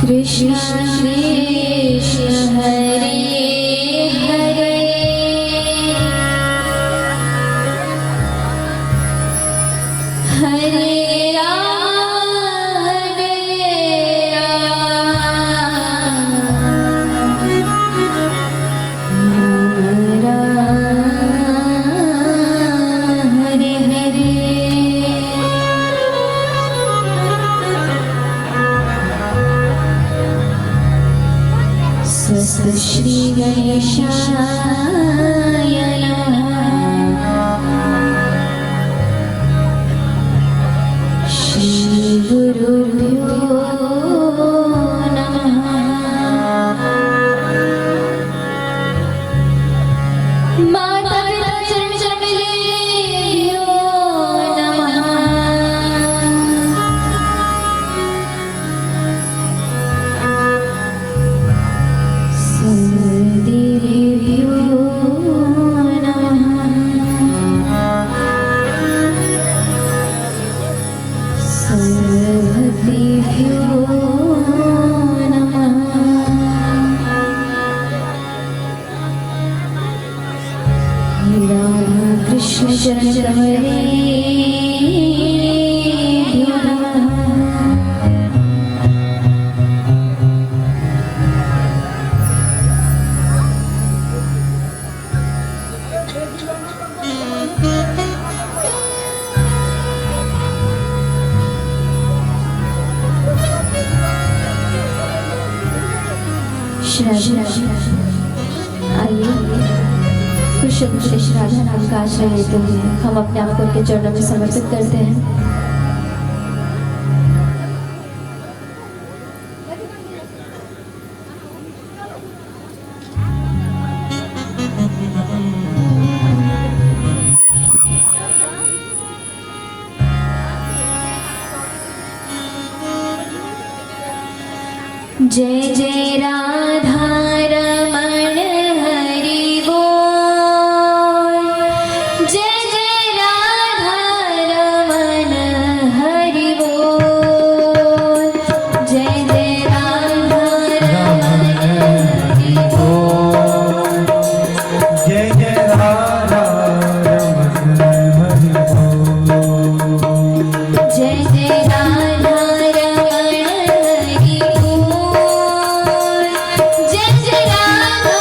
कृष्ण कृष्ण हरे हरे हरे राम राम हरे हरे। स्वस्ति श्री गणेशाय नमः। श्री गुरुभ्यो नमः। माता पिता चरण कमलेभ्यो नमः। सर्वदेवेभ्यो नमः। सर्वभक्तेभ्यो नमः। रामकृष्ण चरण कमलेभ्यो नमः। आइए कुछ शब्द श्री राधा नाम का आश्रय लेते हुए हम अपने आप को उनके चरणों में समर्पित करते हैं। जय जय राधा रमण हरि बोल। जय जय राधा रमण हरि बोल। जय जय राधा रमण हरि बोल। जय जय राधा रमण हरि बोल। जय जय राधा रमण हरि बोल। जय जय राधा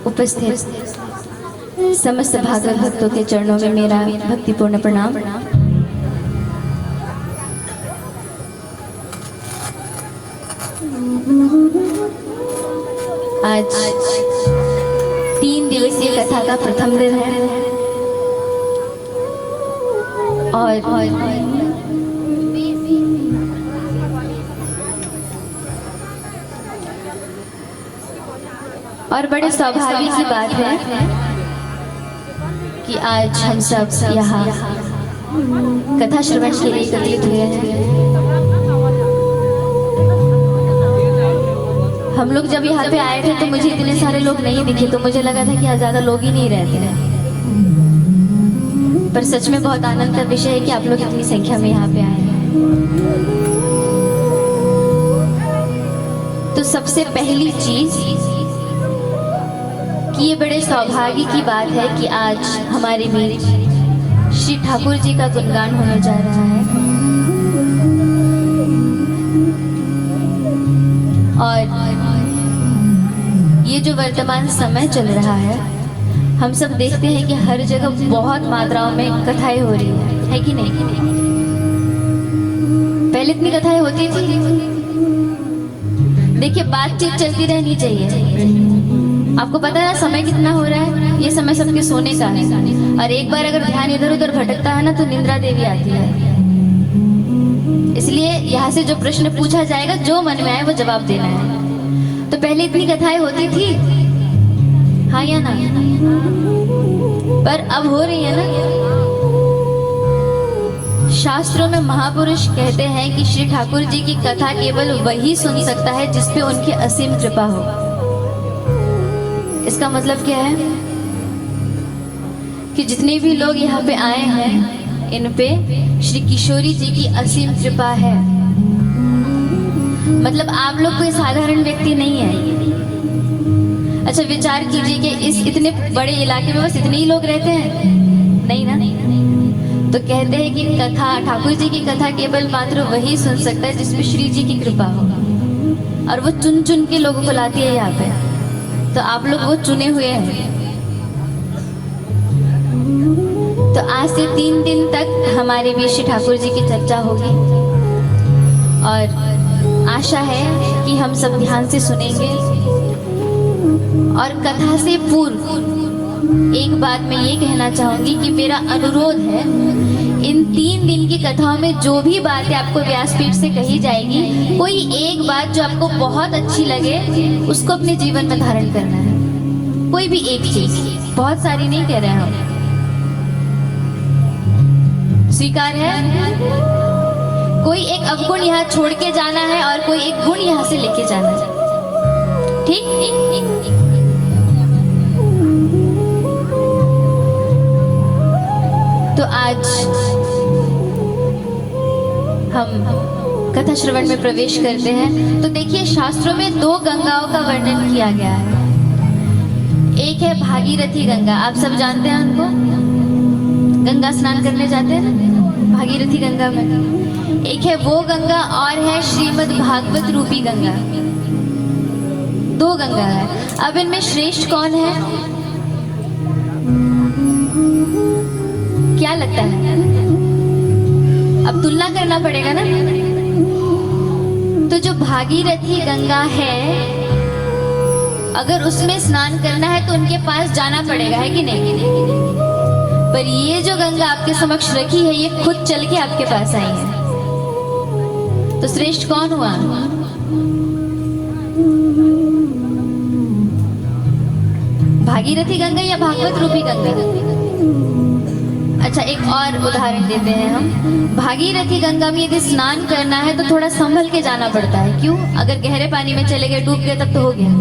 उपस्थित समस्त भागवत भक्तों के चरणों में मेरा भक्तिपूर्ण प्रणाम। आज 3 दिवसीय कथा का प्रथम दिन है और बड़े सौभाग्य की बात है कि आज हम सब यहाँ कथा श्रवण के लिए एकत्रित हुए हैं। हम लोग जब यहाँ पे आए थे तो मुझे इतने सारे लोग नहीं दिखे, तो मुझे लगा था कि यहाँ ज्यादा लोग ही नहीं रहते हैं, पर सच में बहुत आनंद का विषय है कि आप लोग इतनी संख्या में यहाँ पे आए हैं। तो सबसे पहली चीज कि ये बड़े सौभाग्य की बात है कि आज हमारे बीच श्री ठाकुर जी का गुणगान होने जा रहा है। जो वर्तमान समय चल रहा है, हम सब देखते हैं कि हर जगह बहुत मात्राओं में कथाएं हो रही है कि नहीं? पहले इतनी कथाएं होती थी? देखिए, बातचीत चलती रहनी चाहिए। आपको पता है समय कितना हो रहा है? ये समय सबके सोने का है, और एक बार अगर ध्यान इधर उधर भटकता है ना तो निंद्रा देवी आती है। इसलिए यहाँ से जो प्रश्न पूछा जाएगा, जो मन में आए वो जवाब देना है। तो पहले इतनी कथाएं होती थी, हाँ या ना? पर अब हो रही है ना? शास्त्रों में महापुरुष कहते हैं कि श्री ठाकुर जी की कथा केवल वही सुन सकता है जिस पे उनकी असीम कृपा हो। इसका मतलब क्या है? कि जितने भी लोग यहाँ पे आए हैं, इन पे श्री किशोरी जी की असीम कृपा है। मतलब आप लोग कोई साधारण व्यक्ति नहीं है। अच्छा, विचार कीजिए कि इस इतने बड़े इलाके में बस इतने ही लोग रहते हैं? नहीं ना? तो कहते हैं कि कथा, ठाकुर जी की कथा केवल मात्र वही सुन सकता है जिसमें श्री जी की कृपा हो, और वो चुन चुन के लोगों को लाती है यहाँ पे। तो आप लोग वो चुने हुए हैं। तो आज से 3 दिन तक हमारे बीच श्री ठाकुर जी की चर्चा होगी, और आशा है कि हम सब ध्यान से सुनेंगे। और कथा से पूर्व एक बात मैं ये कहना चाहूंगी कि मेरा अनुरोध है, इन 3 दिन की कथाओं में जो भी बातें आपको व्यासपीठ से कही जाएगी, कोई एक बात जो आपको बहुत अच्छी लगे उसको अपने जीवन में धारण करना है। कोई भी एक चीज, बहुत सारी नहीं कह रहे हैं हम। स्वीकार है? कोई एक अवगुण यहाँ छोड़ के जाना है और कोई एक गुण यहाँ से लेके जाना है। ठीक? तो आज हम कथा श्रवण में प्रवेश करते हैं। तो देखिए, शास्त्रों में 2 गंगाओं का वर्णन किया गया है। एक है भागीरथी गंगा, आप सब जानते हैं उनको, गंगा स्नान करने जाते हैं ना भागीरथी गंगा में। एक है वो गंगा, और है श्रीमद् भागवत रूपी गंगा। 2 गंगा है। अब इनमें श्रेष्ठ कौन है? क्या लगता है? अब तुलना करना पड़ेगा ना। तो जो भागीरथी गंगा है, अगर उसमें स्नान करना है तो उनके पास जाना पड़ेगा, है कि नहीं? पर ये जो गंगा आपके समक्ष रखी है, ये खुद चल के आपके पास आई है। तो श्रेष्ठ कौन हुआ? भागीरथी गंगा या भागवत रूपी गंगा? अच्छा, एक और उदाहरण देते हैं हम। भागीरथी गंगा में यदि स्नान करना है तो थोड़ा संभल के जाना पड़ता है। क्यों? अगर गहरे पानी में चले गए, डूब गए, तब तो हो गया।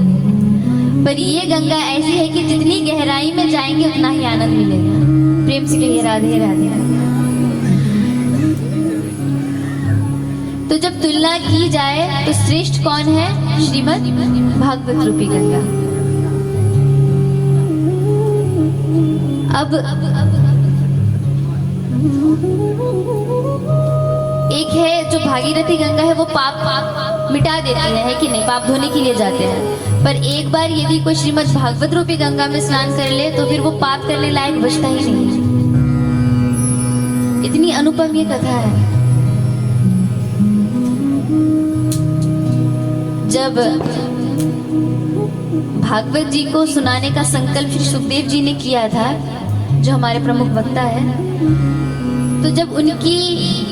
पर ये गंगा ऐसी है कि जितनी गहराई में जाएंगे उतना ही आनंद मिलेगा। प्रेम से कहिए राधे राधे। तो जब तुलना की जाए तो श्रेष्ठ कौन है? श्रीमद् भागवत रूपी गंगा। अब एक है जो भागीरथी गंगा है, वो पाप मिटा देती है कि नहीं? पाप धोने के लिए जाते हैं। पर एक बार यदि कोई श्रीमद् भागवत रूपी गंगा में स्नान कर ले तो फिर वो पाप करने लायक बचता ही नहीं। इतनी अनुपम ये कथा है। जब भागवत जी को सुनाने का संकल्प श्री सुखदेव जी ने किया था, जो हमारे प्रमुख वक्ता है, तो जब उनकी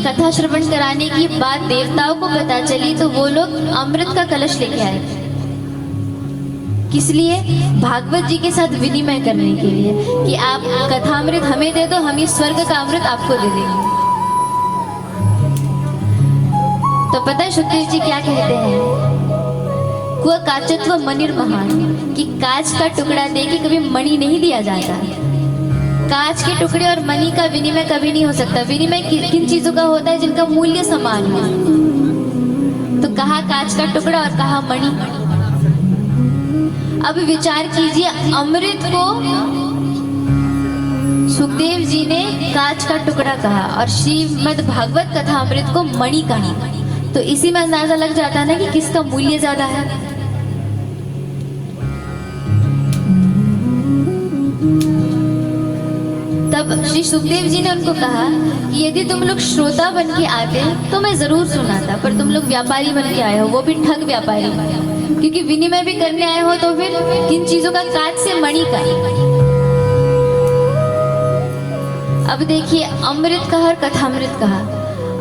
कथा श्रवण कराने की बात देवताओं को पता चली तो वो लोग अमृत का कलश लेके आए थे। किस लिए? भागवत जी के साथ विनिमय करने के लिए कि आप कथामृत हमें दे दो, हम इस स्वर्ग का अमृत आपको दे देंगे। तो पता है सुखदेव जी क्या कहते हैं? क्व काचत्व मणिर महान, कि कांच का टुकड़ा दे के कभी मणि नहीं दिया जाता। कांच के टुकड़े और मणि का विनिमय कभी नहीं हो सकता। विनिमय किन चीजों का होता है? जिनका मूल्य समान हो। तो कहा कांच का टुकड़ा और कहा मणि। अब विचार कीजिए, अमृत को सुखदेव जी ने कांच का टुकड़ा कहा और श्रीमद् भागवत कथा अमृत को मणि कहा। तो इसी में अंदाजा लग जाता है ना कि किसका मूल्य ज्यादा है। तब श्री सुखदेव जी ने उनको कहा कि यदि तुम लोग श्रोता बन के आते तो मैं जरूर सुनाता, पर तुम लोग व्यापारी बन के आए हो, वो भी ठग व्यापारी, क्योंकि विनिमय भी करने आए हो तो फिर किन चीजों का, काज से मणि का। अब देखिए, अमृत कहा और कथामृत कहा।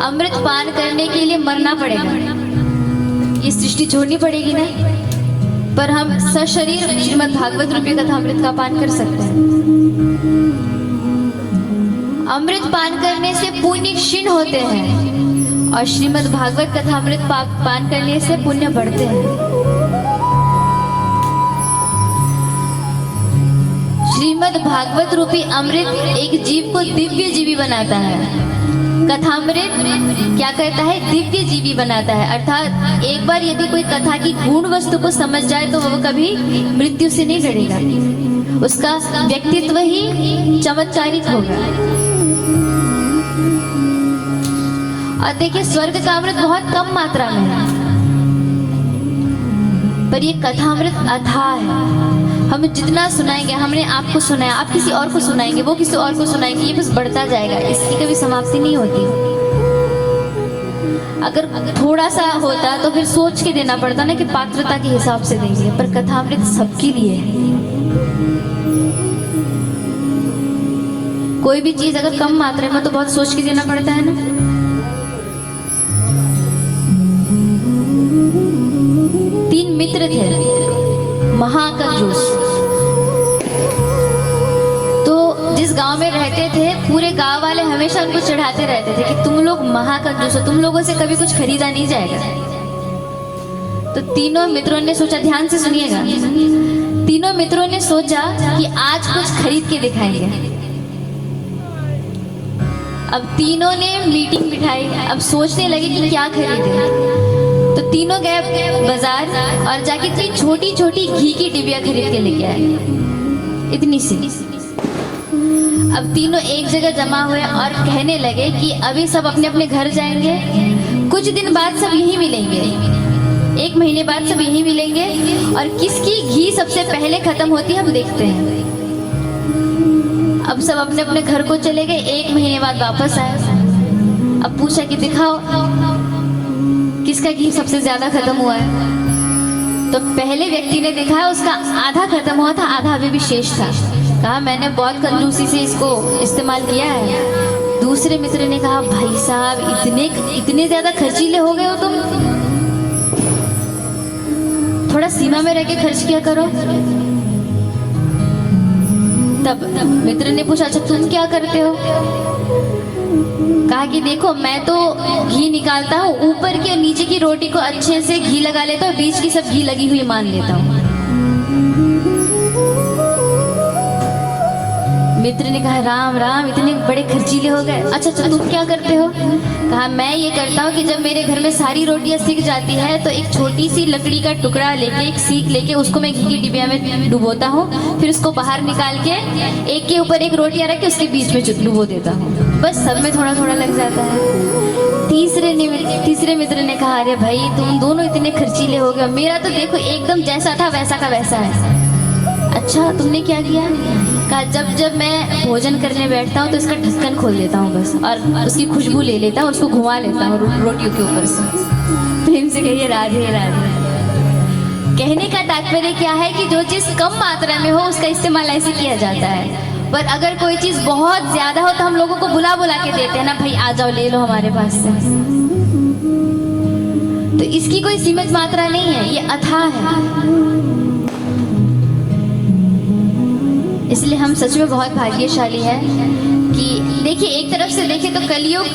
अमृत पान करने के लिए मरना पड़ेगा, ये सृष्टि छोड़नी पड़ेगी ना, पर हम सशरीर श्रीमद् भागवत रूपी कथामृत का पान कर सकते हैं। अमृत पान करने से पुण्य क्षीण होते हैं और श्रीमद् भागवत कथामृत पान करने से पुण्य बढ़ते हैं। श्रीमद् भागवत रूपी अमृत एक जीव को दिव्य जीवी बनाता है। कथामृत क्या करता है? दिव्य जीवी बनाता है। अर्थात एक बार यदि कोई कथा की गूढ़ वस्तु को समझ जाए तो वह कभी मृत्यु से नहीं डरेगा, उसका व्यक्तित्व ही चमत्कारिक होगा। और देखिए, स्वर्ग का अमृत बहुत कम मात्रा में है, पर ये कथामृत अथाह है। हम जितना सुनाएंगे, हमने आपको सुनाया, आप किसी और को सुनाएंगे, वो किसी और को सुनाएंगे, ये बस बढ़ता जाएगा, इसकी कभी समाप्ति नहीं होती। अगर थोड़ा सा होता तो फिर सोच के देना पड़ता ना कि पात्रता के हिसाब से देंगे, पर कथामृत सबके लिए है। कोई भी चीज अगर कम मात्रा में तो बहुत सोच के देना पड़ता है ना। तीन मित्र थे, महाकंजूस। तो जिस गांव में रहते थे, पूरे गांव वाले हमेशा उनको चढ़ाते रहते थे कि तुम लोग महाकंजूस हो, तुम लोगों से कभी कुछ खरीदा नहीं जाएगा। तो तीनों मित्रों ने सोचा, ध्यान से सुनिएगा, तीनों मित्रों ने सोचा कि आज कुछ खरीद के दिखाएंगे। अब तीनों ने मीटिंग बिठाई, अब सोचने लगे कि क्या खरीदें। तो तीनों गए बाजार और जाके तीन छोटी छोटी घी की डिबिया खरीद के लेके आए, इतनी सी। अब तीनों एक जगह जमा हुए और कहने लगे कि अभी सब अपने अपने घर जाएंगे, कुछ दिन बाद सब यहीं मिलेंगे, 1 महीने बाद सब यहीं मिलेंगे, और किसकी घी सबसे पहले खत्म होती है हम देखते हैं। अब सब अपने अपने घर को चले गए, 1 महीने बाद वापस आए। अब पूछा कि दिखाओ किसका घी सबसे ज्यादा खत्म हुआ है। तो पहले व्यक्ति ने देखा, उसका आधा खत्म हुआ था, आधा अभी भी शेष था। कहा मैंने बहुत कंजूसी से इसको इस्तेमाल किया है। दूसरे मित्र ने कहा, भाई साहब इतने ज्यादा खर्चीले हो गए हो तुम, थोड़ा सीमा में रह के खर्च किया करो। तब मित्र ने पूछा, अच्छा तुम क्या करते हो? कहा कि देखो, मैं तो घी निकालता हूँ, ऊपर की और नीचे की रोटी को अच्छे से घी लगा लेता हूँ, बीच की सब घी लगी हुई मान लेता हूँ। मित्र ने कहा, राम राम, इतने बड़े खर्चीले हो गए। अच्छा तुम क्या करते हो? कहा मैं ये करता हूँ कि जब मेरे घर में सारी रोटियां सिक जाती है तो एक छोटी सी लकड़ी का टुकड़ा लेके, एक सीख लेके, उसको मैं घी की डिबिया में डुबोता हूँ, फिर उसको बाहर निकाल के एक के ऊपर एक रोटियां रख के उसके बीच में डुबो देता हूँ, बस सब में थोड़ा थोड़ा लग जाता है। तीसरे मित्र ने कहा, अरे भाई तुम दोनों इतने खर्चीले हो गए, मेरा तो देखो एकदम जैसा था वैसा का वैसा है। अच्छा तुमने क्या किया? कहा जब मैं भोजन करने बैठता हूँ तो इसका ढक्कन खोल देता हूँ बस, और उसकी खुशबू ले लेता हूँ, उसको घुमा लेता हूँ रोटियों के ऊपर से। प्रेम से कहिए राधे राधे। कहने का तात्पर्य क्या है कि जो चीज़ कम मात्रा में हो उसका इस्तेमाल ऐसे किया जाता है, पर अगर कोई चीज़ बहुत ज़्यादा हो तो हम लोगों को बुला के देते हैं ना, भाई आ जाओ ले लो हमारे पास से। तो इसकी कोई सीमित मात्रा नहीं है, ये अथाह है। इसलिए हम सच में बहुत भाग्यशाली है कि देखिए, एक तरफ से देखें तो कलयुग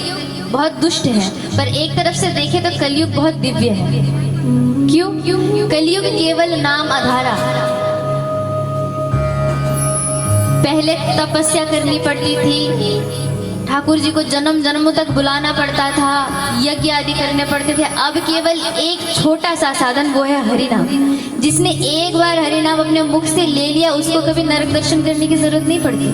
बहुत दुष्ट है, पर एक तरफ से देखें तो कलयुग बहुत दिव्य है। क्यों? कलयुग केवल नाम आधारा। पहले तपस्या करनी पड़ती थी, ठाकुर जी को जन्म जन्मों तक बुलाना पड़ता था, यज्ञ आदि करने पड़ते थे। अब केवल एक छोटा सा साधन, वो है हरिनाम। जिसने एक बार हरिनाम अपने मुख से ले लिया उसको कभी नरक दर्शन करने की जरूरत नहीं पड़ती।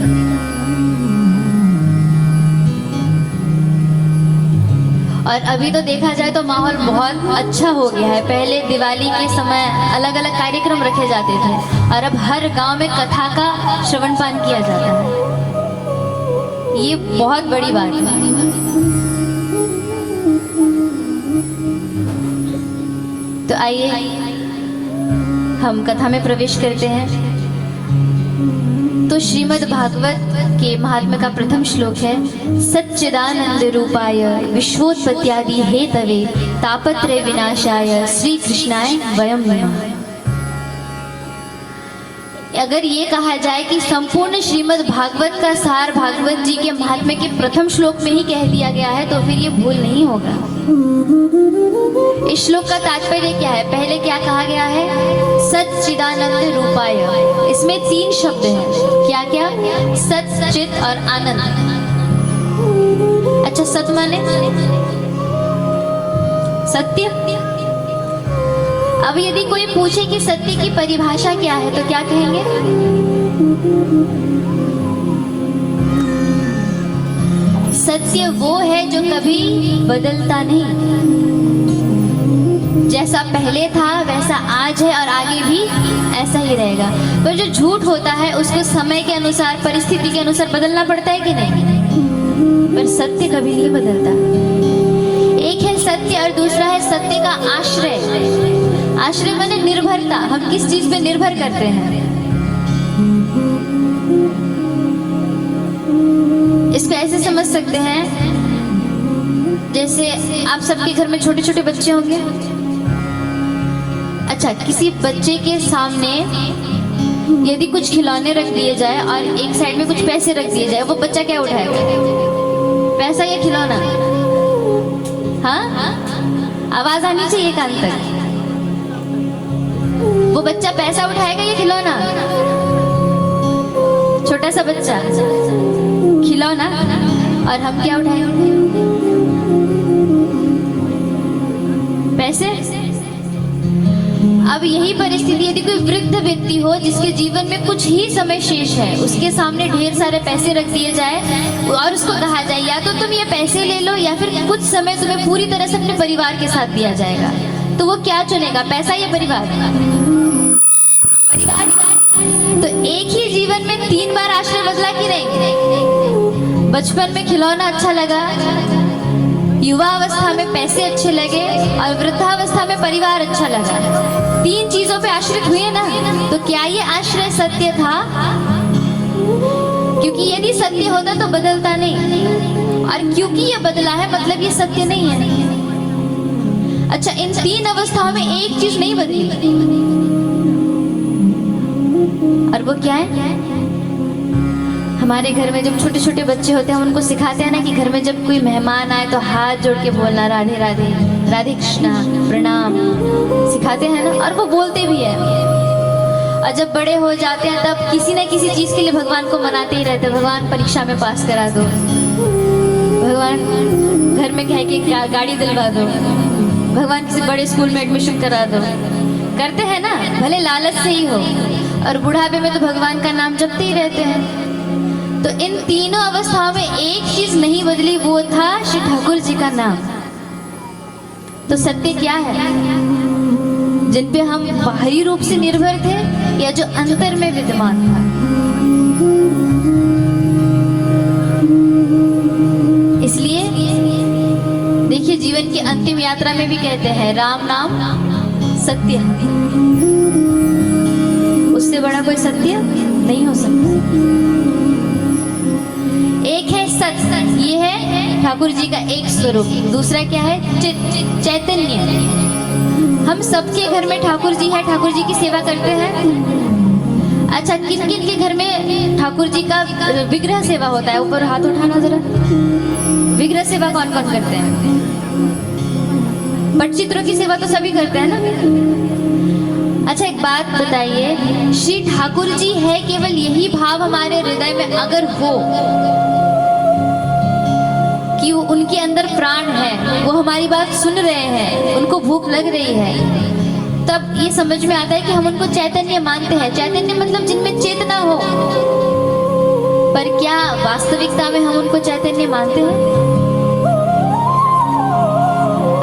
और अभी तो देखा जाए तो माहौल बहुत अच्छा हो गया है। पहले दिवाली के समय अलग अलग कार्यक्रम रखे जाते थे और अब हर गांव में कथा का श्रवण पान किया जाता है। ये बहुत बड़ी बात है। तो आइए हम कथा में प्रवेश करते हैं। तो श्रीमद् भागवत के महात्म्य का प्रथम श्लोक है, सच्चिदानंद रूपाय विश्वोत्पत्त्यादि हेतवे तापत्रय विनाशाय श्री कृष्णाय वयं नमः। अगर ये कहा जाए कि संपूर्ण श्रीमद् भागवत का सार भागवत जी के महात्म्य के प्रथम श्लोक में ही कह दिया गया है तो फिर ये भूल नहीं होगा। इस श्लोक का तात्पर्य क्या है? पहले क्या कहा गया है? सच्चिदानंद रूपाय। इसमें 3 शब्द हैं। क्या क्या? सत, चित और आनंद। अच्छा, सत माने सत्य। अब यदि कोई पूछे कि सत्य की परिभाषा क्या है तो क्या कहेंगे? सत्य वो है जो कभी बदलता नहीं, जैसा पहले था वैसा आज है और आगे भी ऐसा ही रहेगा। पर जो झूठ होता है उसको समय के अनुसार, परिस्थिति के अनुसार बदलना पड़ता है कि नहीं? पर सत्य कभी नहीं बदलता। एक है सत्य और दूसरा है सत्य का आश्रय। आश्रय माने निर्भरता। हम किस चीज पे निर्भर करते हैं? इसको ऐसे समझ सकते हैं, जैसे आप सबके घर में छोटे छोटे बच्चे होंगे। अच्छा, किसी बच्चे के सामने यदि कुछ खिलौने रख दिए जाए और एक साइड में कुछ पैसे रख दिए जाए, वो बच्चा क्या उठाएगा? पैसा या खिलौना? हाँ, आवाज आनी चाहिए कान तक। वो बच्चा पैसा उठाएगा या खिलौना? छोटा सा बच्चा खिलौना, और हम क्या उठाएंगे? पैसे। अब यही परिस्थिति यदि कोई वृद्ध व्यक्ति हो जिसके जीवन में कुछ ही समय शेष है, उसके सामने ढेर सारे पैसे रख दिए जाए और उसको कहा जाए या तो तुम ये पैसे ले लो या फिर कुछ समय तुम्हें पूरी तरह से अपने परिवार के साथ दिया जाएगा, तो वो क्या चुनेगा? पैसा या परिवार? तो एक ही जीवन में 3 बार आश्रय बदला कि नहीं? बचपन में खिलौना अच्छा लगा, युवा अवस्था में पैसे अच्छे लगे और वृद्धावस्था में परिवार अच्छा लगा। 3 चीजों पे आश्रित हुए ना। तो क्या ये आश्रय सत्य था? क्योंकि यदि सत्य होता तो बदलता नहीं, और क्योंकि ये बदला है मतलब ये सत्य नहीं है। अच्छा, इन 3 अवस्थाओं में एक चीज नहीं बदली, और वो क्या है? हमारे घर में जब छोटे छोटे बच्चे होते हैं हम उनको सिखाते हैं ना कि घर में जब कोई मेहमान आए तो हाथ जोड़ के बोलना राधे राधे, राधे कृष्णा, प्रणाम, सिखाते हैं ना, और वो बोलते भी है। और जब बड़े हो जाते हैं तब किसी न किसी चीज के लिए भगवान को मनाते ही रहते हैं। भगवान परीक्षा में पास करा दो, भगवान घर में कह के गाड़ी दिलवा दो, भगवान किसी बड़े स्कूल में एडमिशन करा दो। करते हैं ना, भले लालच से ही हो। और बुढ़ापे में तो भगवान का नाम जपते ही रहते हैं। तो इन तीनों अवस्थाओं में एक चीज नहीं बदली, वो था श्री ठाकुर जी का नाम। तो सत्य क्या है? जिन पे हम बाहरी रूप से निर्भर थे या जो अंतर में विद्यमान था? इसलिए देखिए, जीवन की अंतिम यात्रा में भी कहते हैं राम नाम सत्य है। उससे बड़ा कोई सत्य नहीं हो सकता। एक है सत, ये है ठाकुर जी का एक स्वरूप। दूसरा क्या है? चित, चैतन्य। हम सबके घर में ठाकुर जी है, ठाकुर जी की सेवा करते हैं। अच्छा, किन किन के घर में ठाकुर जी का विग्रह सेवा होता है? ऊपर हाथ उठाना जरा। विग्रह सेवा कौन कौन करते हैं? पटचित्रों की सेवा तो सभी करते हैं ना। अच्छा, एक बात बताइए, श्री ठाकुर जी है केवल यही भाव हमारे हृदय में अगर हो कि उनके अंदर प्राण है, वो हमारी बात सुन रहे हैं, उनको भूख लग रही है, तब ये समझ में आता है कि हम उनको चैतन्य मानते हैं। चैतन्य मतलब जिनमें चेतना हो। पर क्या वास्तविकता में हम उनको चैतन्य मानते हैं?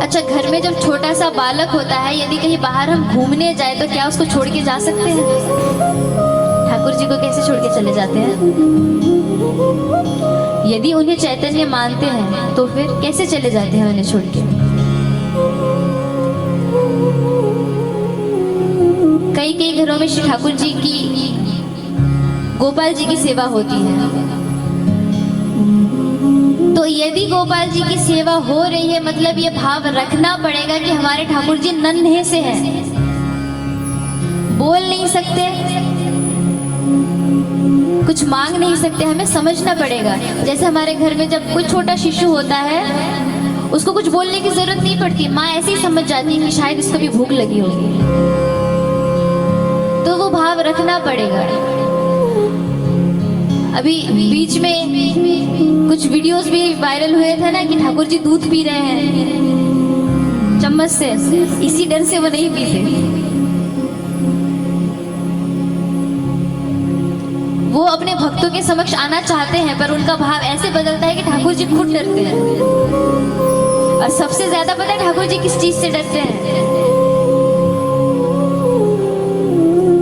अच्छा, घर में जब छोटा सा बालक होता है, यदि कहीं बाहर हम घूमने जाए तो क्या उसको छोड़ के जा सकते हैं? ठाकुर जी को कैसे छोड़ के चले जाते हैं? यदि उन्हें चैतन्य मानते हैं तो फिर कैसे चले जाते हैं उन्हें छोड़ के। कई कई घरों में श्री ठाकुर जी की, गोपाल जी की सेवा होती है। तो यदि गोपाल जी की सेवा हो रही है, मतलब ये भाव रखना पड़ेगा कि हमारे ठाकुर जी नन्हे से हैं, बोल नहीं सकते, कुछ मांग नहीं सकते, हमें समझना पड़ेगा। जैसे हमारे घर में जब कोई छोटा शिशु होता है, उसको कुछ बोलने की जरूरत नहीं पड़ती, माँ ऐसे ही समझ जाती है कि शायद इसको भी भूख लगी होगी। तो वो भाव रखना पड़ेगा। अभी बीच में कुछ वीडियोस भी वायरल हुए थे ना कि ठाकुर जी दूध पी रहे हैं चम्मच से, इसी डर से वो नहीं पीते। वो अपने भक्तों के समक्ष आना चाहते हैं, पर उनका भाव ऐसे बदलता है कि ठाकुर जी खुद डरते हैं। और सबसे ज्यादा पता है ठाकुर जी किस चीज से डरते हैं?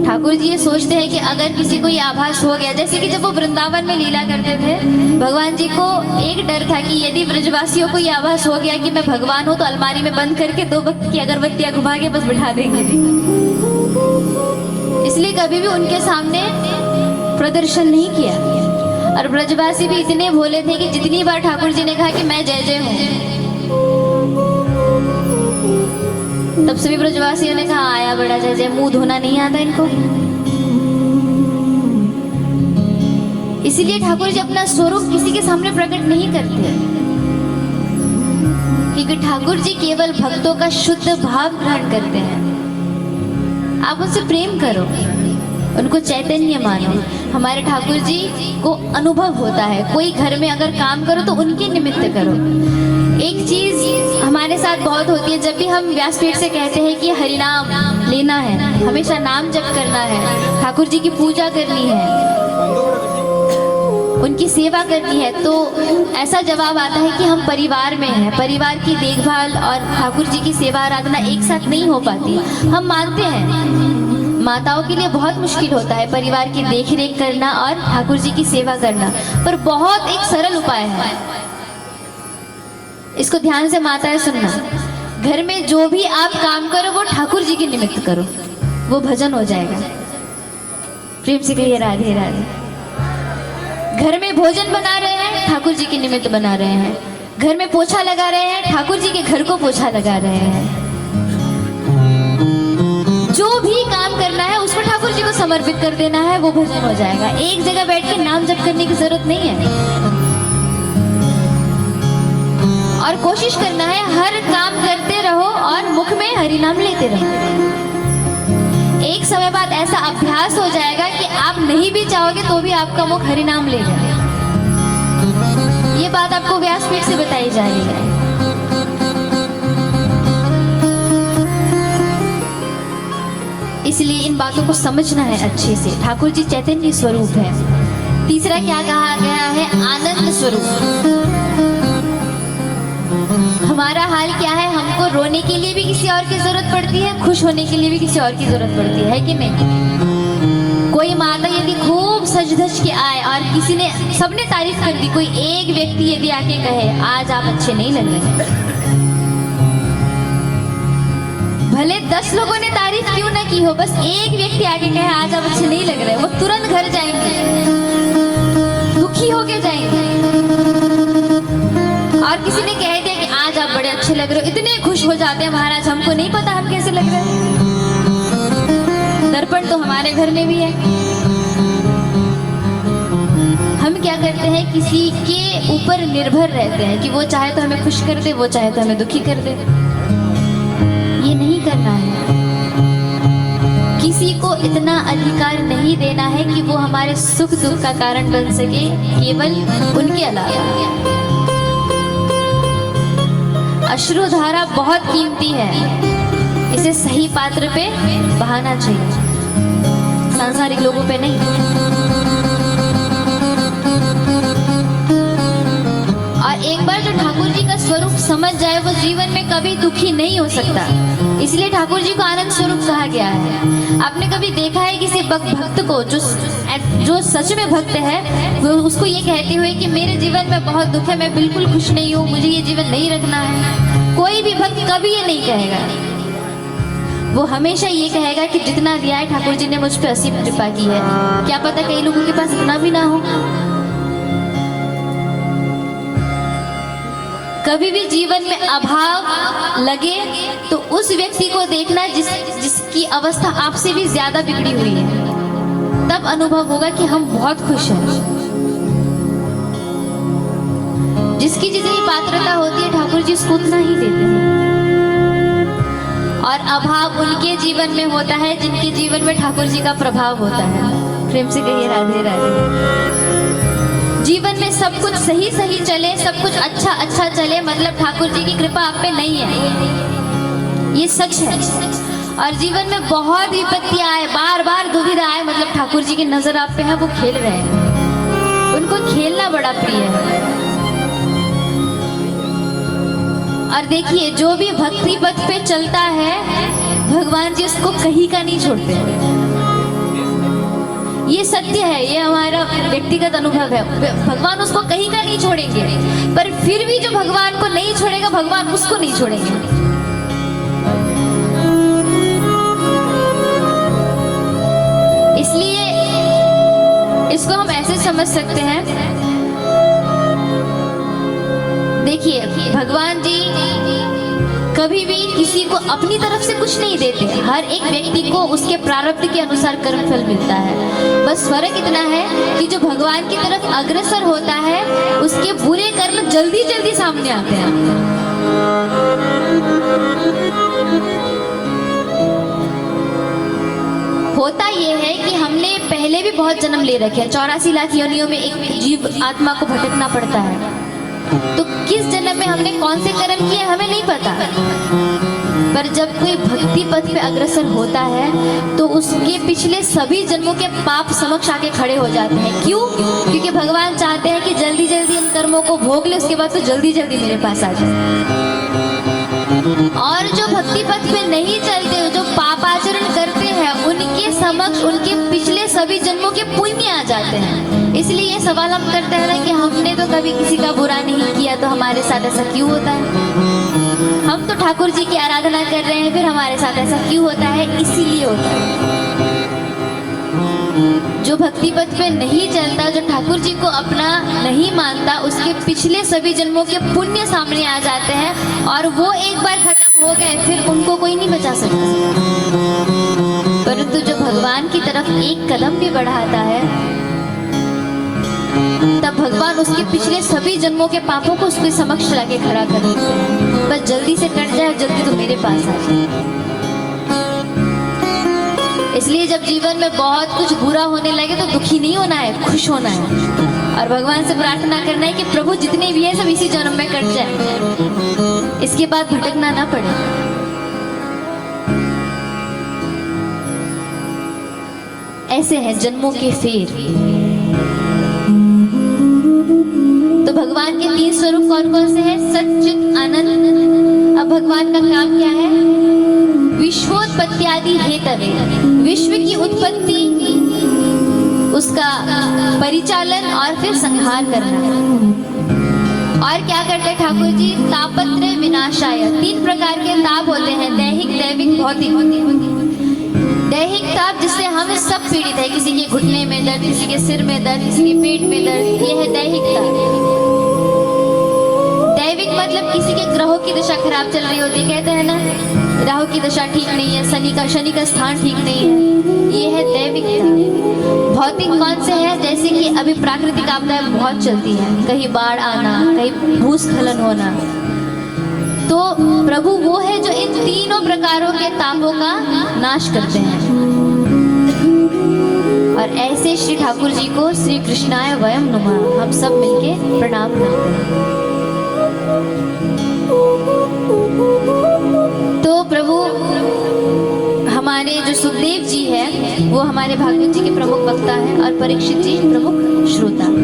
ठाकुर जी ये सोचते हैं कि अगर किसी को ये आभास हो गया, जैसे कि जब वो वृंदावन में लीला करते थे, भगवान जी को एक डर था कि यदि ब्रजवासियों को ये आभास हो गया कि मैं भगवान हूँ, तो अलमारी में बंद करके 2 वक्त की अगरबत्तियां घुमा के बस बिठा देंगे। इसलिए कभी भी उनके सामने प्रदर्शन नहीं किया। और ब्रजवासी भी इतने भोले थे कि जितनी बार ठाकुर जी ने कहा कि मैं जय जय हूं, तब सभी ब्रजवासियों ने कहा आया बड़ा जय जय, मुंह धोना नहीं आता इनको। इसीलिए ठाकुर जी अपना स्वरूप किसी के सामने प्रकट नहीं करते, क्योंकि ठाकुर जी केवल भक्तों का शुद्ध भाव ग्रहण करते हैं। आप उनसे प्रेम करो, उनको चैतन्य मानो। हमारे ठाकुर जी को अनुभव होता है, कोई घर में अगर काम करो तो उनके निमित्त करो। एक चीज हमारे साथ बहुत होती है, जब भी हम व्यासपीठ से कहते हैं कि हरिनाम लेना है, हमेशा नाम जप करना है, ठाकुर जी की पूजा करनी है, उनकी सेवा करनी है, तो ऐसा जवाब आता है कि हम परिवार में हैं, परिवार की देखभाल और ठाकुर जी की सेवा आराधना एक साथ नहीं हो पाती। हम मानते हैं माताओं के लिए बहुत मुश्किल होता है परिवार की देखरेख करना और ठाकुर जी की सेवा करना, पर बहुत एक सरल उपाय है। इसको ध्यान से माताएं सुनना, घर में जो भी आप काम करो वो ठाकुर जी के निमित्त करो, वो भजन हो जाएगा। प्रेम से कहिए राधे राधे। घर में भोजन बना रहे हैं, ठाकुर जी के निमित्त बना रहे हैं। घर में पोछा लगा रहे हैं, ठाकुर जी के घर को पोछा लगा रहे हैं। जो भी काम करना है उसको ठाकुर जी को समर्पित कर देना है, वो भजन हो जाएगा। एक जगह बैठ के नाम जप करने की जरूरत नहीं है। और कोशिश करना है हर काम करते रहो और मुख में हरि नाम लेते रहो। एक समय बाद ऐसा अभ्यास हो जाएगा कि आप नहीं भी चाहोगे तो भी आपका मुख हरि नाम लेगा। ये बात आपको व्यासपीठ से बताई जा रही है। इसलिए इन बातों को समझना है अच्छे से। ठाकुर जी चैतन्य स्वरूप है। तीसरा क्या कहा गया है? आनंद स्वरूप। हमारा हाल क्या है? हमको रोने के लिए भी किसी और की जरूरत पड़ती है, खुश होने के लिए भी किसी और की जरूरत पड़ती है कि नहीं? कोई माता यदि खूब सज धज के आए और किसी ने, सबने तारीफ कर दी, कोई एक व्यक्ति यदि आके कहे आज आप अच्छे नहीं लग रहे, भले 10 लोगों ने तारीफ क्यों ना की हो, बस एक व्यक्ति आके कहे आज आप अच्छे नहीं लग रहे, वो तुरंत घर जाएंगे, दुखी होके जाएंगे। और किसी ने कह दिया कि आज आप बड़े अच्छे लग रहे हो, इतने खुश हो जाते हैं महाराज, हमको नहीं पता हम कैसे लग रहे हैं। दर्पण तो हमारे घर में भी है। हम क्या करते हैं? किसी के ऊपर निर्भर रहते हैं कि वो चाहे तो हमें खुश कर दे, वो चाहे तो हमें दुखी कर दे। ये नहीं करना है। किसी को इतना अधिकार नहीं देना है कि वो हमारे सुख दुख का कारण बन सके, केवल उनके अलावा। अश्रुधारा बहुत कीमती है, इसे सही पात्र पे बहाना चाहिए, सांसारिक लोगों पे नहीं। और एक बार जो ठाकुर जी का स्वरूप समझ जाए वो जीवन में कभी दुखी नहीं हो सकता। इसलिए ठाकुर जी को आनंद स्वरूप कहा गया है। आपने कभी देखा है किसी भक्त को जो सच में भक्त है, वो उसको ये कहते हुए कि मेरे जीवन में बहुत दुख है, मैं बिल्कुल खुश नहीं हूँ, मुझे ये जीवन नहीं रखना है? कोई भी भक्त कभी ये नहीं कहेगा। वो हमेशा ये कहेगा कि जितना दिया है ठाकुर जी ने मुझ पर असीम कृपा की है। क्या पता कई लोगों के पास इतना भी ना हो। कभी भी जीवन में अभाव लगे तो उस व्यक्ति को देखना जिसकी अवस्था आपसे भी ज्यादा बिगड़ी हुई है, तब अनुभव होगा कि हम बहुत खुश हैं। जिसकी जितनी पात्रता होती है ठाकुर जी उसको उतना ही देते हैं, और अभाव उनके जीवन में होता है जिनके जीवन में ठाकुर जी का प्रभाव होता है। प्रेम से कहिए राधे राधे। जीवन में सब कुछ सही सही चले, सब कुछ अच्छा अच्छा चले, मतलब ठाकुर जी की कृपा आप पे नहीं है, ये सच है। और जीवन में बहुत विपत्तियां आए, बार बार दुविधा आए, मतलब ठाकुर जी की नजर आप पे है, वो खेल रहे हैं, उनको खेलना बड़ा प्रिय है। और देखिए जो भी भक्ति पथ पे चलता है, भगवान जी उसको कहीं का नहीं छोड़ते। ये सत्य है, ये हमारा व्यक्तिगत अनुभव है। भगवान उसको कहीं का नहीं छोड़ेंगे, पर फिर भी जो भगवान को नहीं छोड़ेगा, भगवान उसको नहीं छोड़ेंगे। इसलिए इसको हम ऐसे समझ सकते हैं, देखिए भगवान जी कभी भी किसी को अपनी तरफ से कुछ नहीं देते। हर एक व्यक्ति को उसके प्रारब्ध के अनुसार कर्म फल मिलता है। बस फर्क इतना है कि जो भगवान की तरफ अग्रसर होता है, उसके बुरे कर्म जल्दी जल्दी सामने आते हैं। होता यह है कि हमने पहले भी बहुत जन्म ले रखे हैं, 84 लाख योनियों में एक जीव आत्मा को भटकना पड़ता है। तो किस जन्म में हमने कौन से कर्म किए हमें नहीं पता, पर जब कोई भक्ति पथ पे अग्रसर होता है तो उसके पिछले सभी जन्मों के पाप समक्ष आके खड़े हो जाते हैं। क्यों? क्योंकि भगवान चाहते हैं कि जल्दी जल्दी इन कर्मों को भोग ले, उसके बाद तो जल्दी जल्दी मेरे पास आ जाए। और जो भक्ति पथ पे नहीं चलते, जो पाप आचरण करते हैं, उनके समक्ष उनके पिछले सभी जन्मों के पुण्य आ जाते हैं। इसलिए ये सवाल हम करते हैं ना कि हमने तो कभी किसी का बुरा नहीं किया, तो हमारे साथ ऐसा क्यों होता है? हम तो ठाकुर जी की आराधना कर रहे हैं, फिर हमारे साथ ऐसा क्यों होता है? इसीलिए होता है। जो भक्ति पथ पे नहीं चलता, जो ठाकुर जी को अपना नहीं मानता, उसके पिछले सभी जन्मों के पुण्य सामने आ जाते हैं, और वो एक बार खत्म हो गए फिर उनको कोई नहीं बचा सकता। परंतु जो भगवान की तरफ एक कदम भी बढ़ाता है, तब भगवान उसके पिछले सभी जन्मों के पापों को उसके समक्ष लाके खड़ा कर देते हैं। बस जल्दी से कट जाए, जल्दी तो मेरे पास आ जाए। इसलिए जब जीवन में बहुत कुछ बुरा होने लगे तो दुखी नहीं होना है, खुश होना है, और भगवान से प्रार्थना करना है कि प्रभु जितने भी है सब इसी जन्म में कट जाए, इसके बाद भटकना ना पड़े। ऐसे हैं जन्मों के फेर। तो भगवान के 3 स्वरूप कौन कौन से हैं? सच्चित आनंद। अब भगवान का काम क्या है? विश्वोत्पत्त्यादि हेतवे, विश्व की उत्पत्ति, उसका परिचालन और फिर संहार करना। और क्या करते हैं ठाकुर जी? तापत्रय विनाशाय। 3 प्रकार के ताप होते हैं, दैहिक, दैविक, भौतिक। दैहिक ताप जिससे हम सब पीड़ित है, किसी के घुटने में दर्द, किसी के सिर में दर्द, किसी के पेट में दर्द, ये है दैहिक ताप। दैविक मतलब किसी के ग्रहों की दशा खराब चल रही होती है, कहते हैं ना राहु की दशा ठीक नहीं है, शनि का स्थान ठीक नहीं है, ये है दैविक ताप। भौतिक कौन से है? जैसे कि अभी प्राकृतिक आपदाएं बहुत चलती है, कहीं बाढ़ आना, कहीं भूस्खलन होना। तो प्रभु वो है जो इन तीनों प्रकारों के तापों का नाश करते हैं। और ऐसे श्री ठाकुर जी को श्री कृष्णाय वयम नमः हम सब मिलके प्रणाम करते हैं। तो प्रभु हमारे जो सुखदेव जी है वो हमारे भागवत जी के प्रमुख वक्ता है, और परीक्षित जी प्रमुख श्रोता।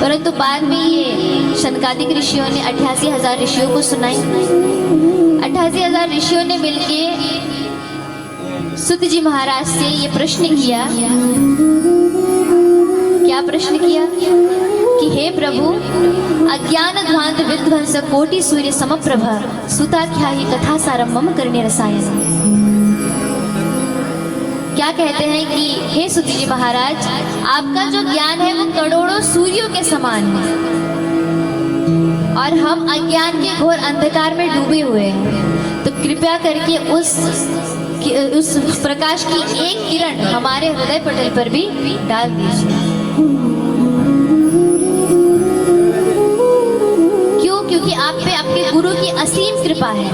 परंतु बाद में ये शनकादिक ऋषियों ने 88,000 ऋषियों को सुनाई। 88,000 ऋषियों ने मिलके सुत जी महाराज से ये प्रश्न किया। क्या प्रश्न किया कि हे प्रभु, अज्ञान ध्वांत विध्वंस कोटि सूर्य समप्रभ सुताख्याहि कथा सारम मम करने रसायन। क्या कहते हैं कि हे सुत जी महाराज, आपका जो ज्ञान है वो करोड़ों सूर्यों के समान है और हम अज्ञान के घोर अंधकार में डूबे हुए हैं। तो कृपया करके उस प्रकाश की एक किरण हमारे हृदय पटल पर भी डाल दीजिए। क्यों? क्योंकि आप पे आपके गुरु की असीम कृपा है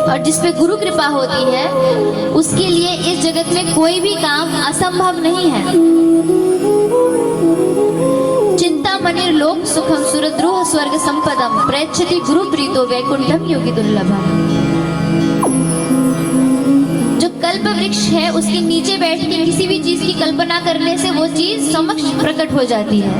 और जिस पे गुरु कृपा होती है उसके लिए इस जगत में कोई भी काम असंभव नहीं है। चिंतामणि लोक सुखम सुरद्रोह स्वर्ग संपदम प्रयच्छति गुरु प्रीतो वैकुंठम योगी दुर्लभम। जो कल्प वृक्ष है उसके नीचे बैठ के किसी भी चीज की कल्पना करने से वो चीज समक्ष प्रकट हो जाती है।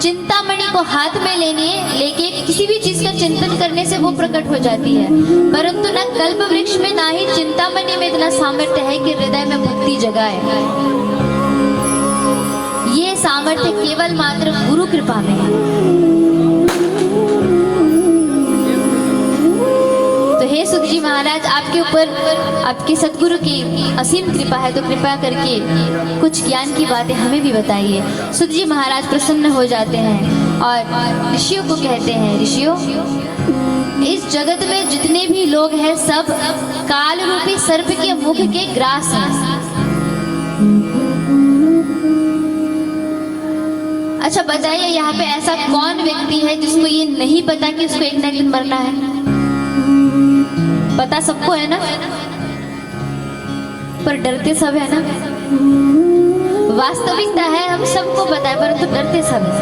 चिंतामणि को हाथ में लेके किसी भी चीज का चिंतन करने से वो प्रकट हो जाती है, परंतु न कल्प वृक्ष में ना ही चिंतामणि में इतना सामर्थ्य है कि हृदय में भक्ति जगाए। ये सामर्थ्य केवल मात्र गुरु कृपा में है। तो हे सुत जी महाराज, आपके ऊपर आपके सदगुरु की असीम कृपा है, तो कृपा करके कुछ ज्ञान की बातें हमें भी बताइए। सुत जी महाराज प्रसन्न हो जाते हैं और ऋषियों को कहते हैं, ऋषियों, इस जगत में जितने भी लोग हैं सब काल रूपी सर्प के मुख के ग्रास हैं। अच्छा बताइए, यहाँ पे ऐसा कौन व्यक्ति है जिसको ये नहीं पता कि उसको एक न एक दिन मरना है? पता सबको है ना, पर डरते सब है ना। वास्तविकता है हम सबको पता है, परंतु डरते सब है।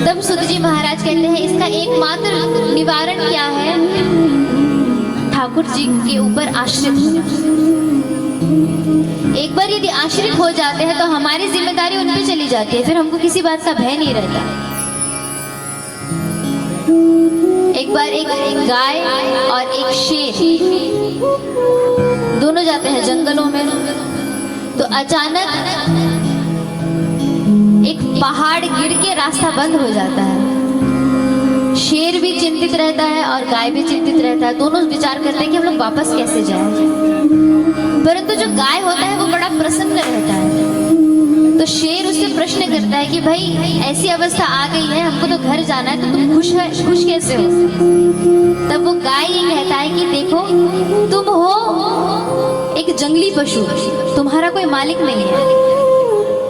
तब सुत जी महाराज कहते हैं, इसका एकमात्र निवारण क्या है? ठाकुर जी के ऊपर आश्रित होना। एक बार यदि आश्रित हो जाते हैं तो हमारी जिम्मेदारी उन पे चली जाती है, फिर हमको किसी बात का भय नहीं रहता। एक बार एक गाय और एक शेर दोनों जाते हैं जंगलों में, तो अचानक एक पहाड़ गिर के रास्ता बंद हो जाता है। शेर भी चिंतित रहता है और गाय भी चिंतित रहता है। दोनों विचार करते हैं कि हम लोग वापस कैसे जाएं। परंतु जो गाय होता है वो बड़ा प्रसन्न रहता है। तो शेर उससे प्रश्न करता है कि भाई ऐसी अवस्था आ गई है, हमको तो घर जाना है, तो तुम खुश कैसे हो? तब वो गाय ये कहता है कि देखो, तुम हो एक जंगली पशु, तुम्हारा कोई मालिक नहीं है,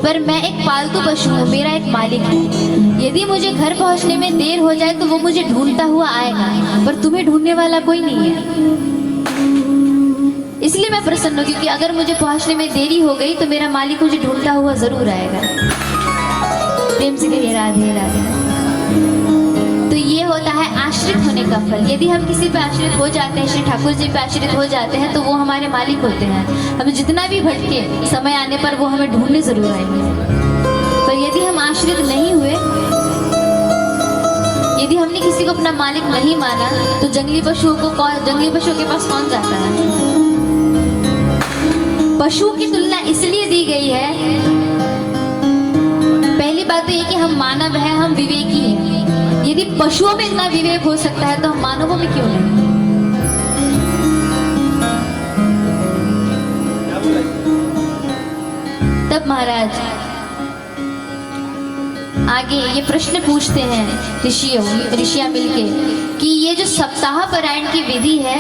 पर मैं एक पालतू पशु हूँ, मेरा एक मालिक है। यदि मुझे घर पहुँचने में देर हो जाए तो वो मुझे ढूंढता हुआ आएगा, पर तुम्हें ढूंढने वाला कोई नहीं है। इसलिए मैं प्रसन्न हूँ, क्योंकि अगर मुझे पहुंचने में देरी हो गई तो मेरा मालिक मुझे ढूंढता हुआ जरूर आएगा। प्रेम से कहिए राधे राधे। तो ये होता है आश्रित होने का फल। यदि हम किसी पे आश्रित हो जाते हैं, श्री ठाकुर जी पे आश्रित हो जाते हैं, तो वो हमारे मालिक होते हैं। हम जितना भी भटके, समय आने पर वो हमें ढूंढने जरूर आएंगे। पर यदि हम आश्रित नहीं हुए, यदि हमने किसी को अपना मालिक नहीं माना, तो जंगली पशुओं के पास कौन जाता है? पशु की तुलना इसलिए दी गई है, पहली बात तो ये कि हम मानव हैं, हम विवेकी हैं। यदि पशुओं में इतना विवेक हो सकता है तो हम मानवों में क्यों नहीं? तब महाराज आगे ये प्रश्न पूछते हैं ऋषियां मिलके कि ये जो सप्ताह पारायण की विधि है